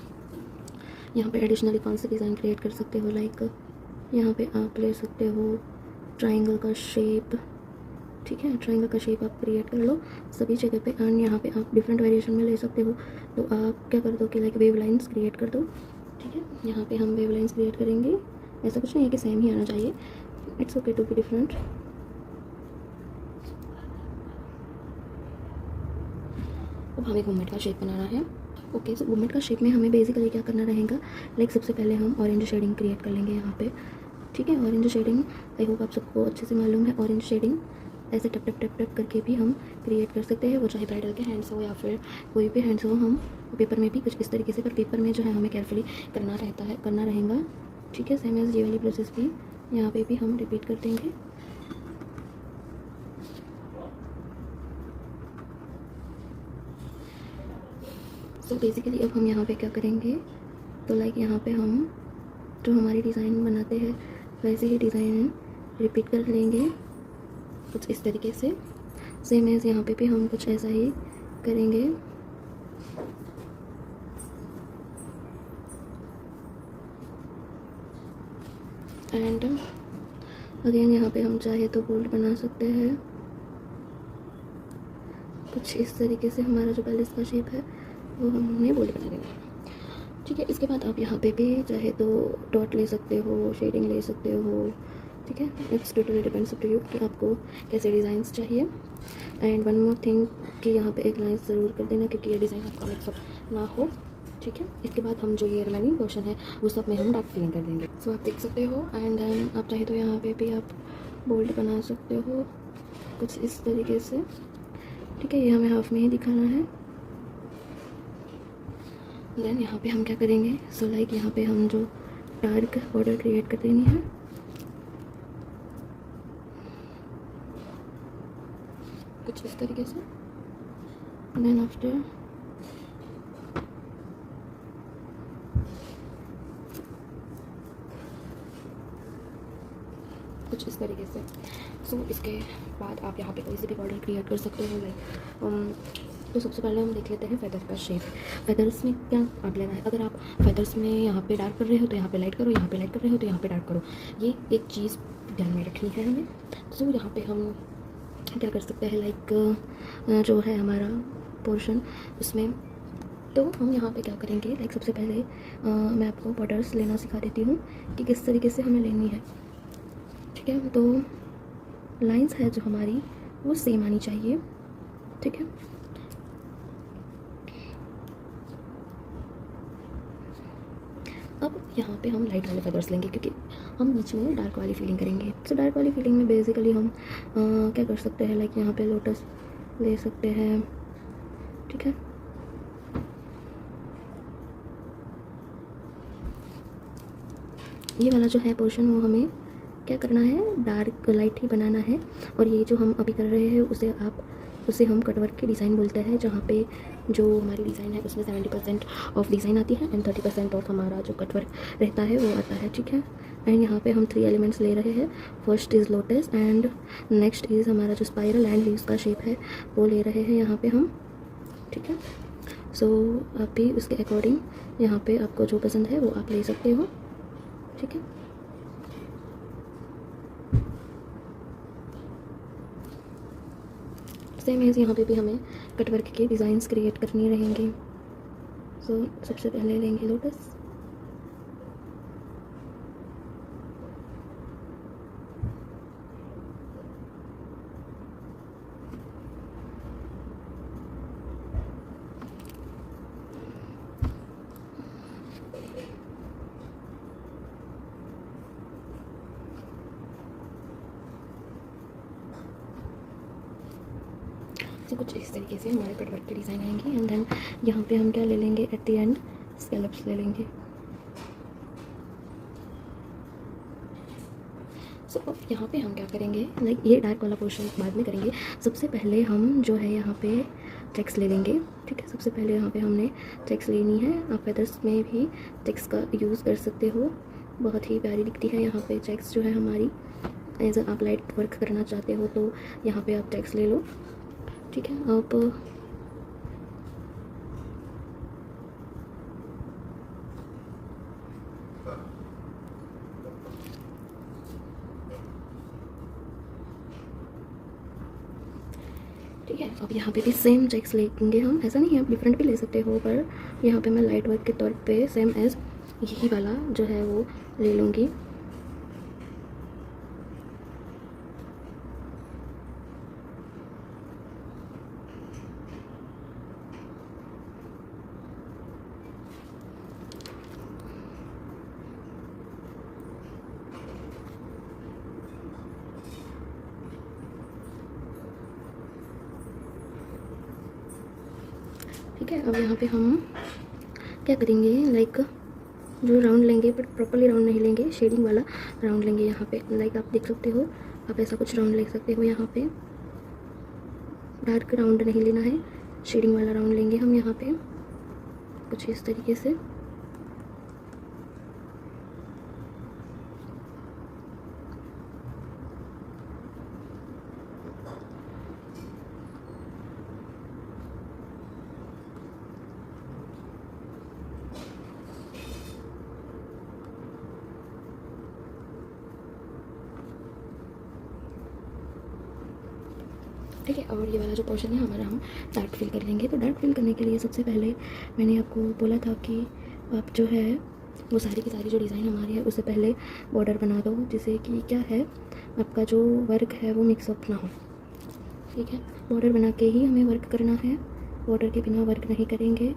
यहाँ पे एडिशनली कौन सा डिज़ाइन क्रिएट कर सकते हो, लाइक यहाँ पे आप ले सकते हो ट्रायंगल का शेप, ठीक है। ट्रायंगल का शेप आप क्रिएट कर लो सभी जगह पे एंड यहाँ पे आप डिफरेंट वेरिएशन में ले सकते हो। तो आप क्या कर दो कि लाइक वेव लाइन्स क्रिएट कर दो, ठीक है। यहाँ पे हम वेव लाइन्स क्रिएट करेंगे, ऐसा कुछ नहीं है कि सेम ही आना चाहिए, it's okay to be different. अब हमें घूमट का शेप बनाना है, ओके। सो घूमट का शेप में हमें बेसिकली क्या करना रहेगा, लाइक सबसे पहले हम ऑरेंज शेडिंग क्रिएट कर लेंगे यहाँ पे, ठीक है। ऑरेंज शेडिंग आई होप आप सबको अच्छे से मालूम है। ऑरेंज शेडिंग ऐसे टप टप टप टप करके भी हम क्रिएट कर सकते हैं, वो चाहे ब्राइडल के हैंड्स हो या फिर कोई भी हैंड्स हो, हम पेपर में भी कुछ इस तरीके से, पर पेपर में जो है हमें केयरफुली करना रहेगा, ठीक है। सेम एज ये वाली प्रोसेस भी यहाँ पे भी हम रिपीट कर देंगे। तो बेसिकली अब हम यहाँ पे क्या करेंगे, तो लाइक यहाँ पे हम जो हमारी डिज़ाइन बनाते हैं वैसे ही डिज़ाइन रिपीट कर लेंगे कुछ इस तरीके से। सेम एज यहाँ पे भी हम कुछ ऐसा ही करेंगे। एंड अगेन यहाँ पे हम चाहे तो बोल्ड बना सकते हैं, कुछ इस तरीके से हमारा जो पैलेस का शेप है वो हमने बोल्ड बना देना है। ठीक है, इसके बाद आप यहाँ पे भी चाहे तो डॉट ले सकते हो, शेडिंग ले सकते हो। ठीक है, it's totally depends up to you कि आपको कैसे डिज़ाइंस चाहिए। एंड वन मोर थिंग कि यहाँ पे एक लाइन ज़रूर कर देना क्योंकि ये डिज़ाइन आपका मिक्सअप ना हो। ठीक है, इसके बाद हम जो ये रिमेनिंग पोर्शन है वो सब में हम डार्क फिलिंग कर देंगे। सो आप देख सकते हो। एंड देन आप चाहे तो यहाँ पे भी आप बोल्ड बना सकते हो कुछ इस तरीके से। ठीक है, ये हमें हाफ में ही दिखाना है। देन यहाँ पे हम क्या करेंगे, सो लाइक यहाँ पे हम जो डार्क बॉर्डर क्रिएट कर देनी है। कुछ इस तरीके से। देन आफ्टर कुछ इस तरीके से। सो इसके बाद आप यहाँ पे कोई से भी बॉर्डर क्रिएट कर सकते हो। लाइक तो सबसे पहले हम देख लेते हैं फेदर का शेप। फेदर्स में क्या आप लेना है, अगर आप फेदर्स में यहाँ पे डार्क कर रहे हो तो यहाँ पे लाइट करो, यहाँ पे लाइट कर रहे हो तो यहाँ पे डार्क करो। ये एक चीज़ ध्यान में रखनी है हमें। सो यहाँ पे हम क्या कर सकते हैं, लाइक जो है हमारा पोर्शन उसमें तो हम यहाँ पे क्या करेंगे, लाइक सबसे पहले मैं आपको बॉर्डर्स लेना सिखा देती हूँ कि किस तरीके से हमें लेनी है। ठीक है, तो लाइंस है जो हमारी वो सेम आनी चाहिए। ठीक है, अब यहाँ पे हम लाइट वाले फेदर्स लेंगे क्योंकि हम बीच में डार्क वाली फीलिंग करेंगे। तो डार्क वाली फीलिंग में बेसिकली हम क्या कर सकते हैं, लाइक यहाँ पे लोटस ले सकते हैं। ठीक है, ये वाला जो है पोर्शन वो हमें क्या करना है, डार्क लाइट ही बनाना है। और ये जो हम अभी कर रहे हैं उसे हम कटवर्क की डिज़ाइन बोलते हैं, जहाँ पे जो हमारी डिज़ाइन है उसमें 70% ऑफ डिज़ाइन आती है एंड 30% ऑफ हमारा जो कटवर्क रहता है वो आता है। ठीक है, एंड यहाँ पे हम 3 एलिमेंट्स ले रहे हैं। First is lotus and next is हमारा जो स्पाइरल एंड लीव्स का शेप है वो ले रहे हैं यहाँ पे हम। ठीक है, सो आप भी उसके अकॉर्डिंग यहाँ पे आपको जो पसंद है वो आप ले सकते हो। ठीक है, सेम एज यहाँ पे भी हमें कटवर्क के डिज़ाइंस क्रिएट करनी रहेंगे। सो सबसे पहले लेंगे लोटस। तो कुछ इस तरीके से हमारे कटवर्क के डिज़ाइन आएंगे। एंड देन यहाँ पे हम क्या ले लेंगे, एट द एंड स्कैलप्स ले लेंगे। सो अब यहाँ पे हम क्या करेंगे, लाइक ये डार्क वाला पोर्शन बाद में करेंगे। सबसे पहले हम जो है यहाँ पे चेक्स ले लेंगे। ठीक है, सबसे पहले यहाँ पे हमने चेक्स लेनी है। आप फेदर्स में भी चेक्स का यूज़ कर सकते हो, बहुत ही प्यारी दिखती है। यहाँ पे चेक्स जो है हमारी एज आप लाइट वर्क करना चाहते हो तो यहाँ पे आप चेक्स ले लो। ठीक है, आप ठीक है, अब यहाँ पे भी सेम चेक्स लेंगे हम। ऐसा नहीं है, आप डिफरेंट भी ले सकते हो, पर यहाँ पे मैं लाइट वर्क के तौर पे सेम एज यही वाला जो है वो ले लूँगी। ठीक है, अब यहाँ पे हम क्या करेंगे, लाइक जो राउंड लेंगे बट प्रॉपरली राउंड नहीं लेंगे, शेडिंग वाला राउंड लेंगे। यहाँ पे लाइक आप देख सकते हो, आप ऐसा कुछ राउंड ले सकते हो। यहाँ पे डार्क राउंड नहीं लेना है, शेडिंग वाला राउंड लेंगे हम यहाँ पे कुछ इस तरीके से। ठीक है। और ये वाला जो पोर्शन है हमारा, हम डार्क फिल कर लेंगे। तो डार्क फिल करने के लिए सबसे पहले मैंने आपको बोला था कि आप जो है वो सारी की सारी जो डिज़ाइन हमारी है उससे पहले बॉर्डर बना दो, जिससे कि क्या है आपका जो वर्क है वो मिक्सअप ना हो, ठीक है। बॉर्डर बना के ही हमें वर्क करना है, बॉर्डर के बिना वर्क नहीं करेंगे।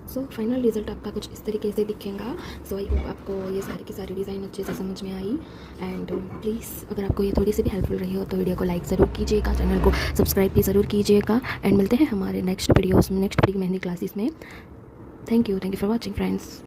सो फाइनल रिज़ल्ट आपका कुछ इस तरीके से दिखेगा। सो आई होप आपको ये सारी की सारी डिज़ाइन अच्छे से समझ में आई। एंड प्लीज़ अगर आपको ये थोड़ी सी भी हेल्पफुल रही हो तो वीडियो को लाइक ज़रूर कीजिएगा, चैनल को सब्सक्राइब भी ज़रूर कीजिएगा। एंड मिलते हैं हमारे नेक्स्ट वीडियोस में, नेक्स्ट प्री मेहंदी क्लासेस में। Thank you for watching friends.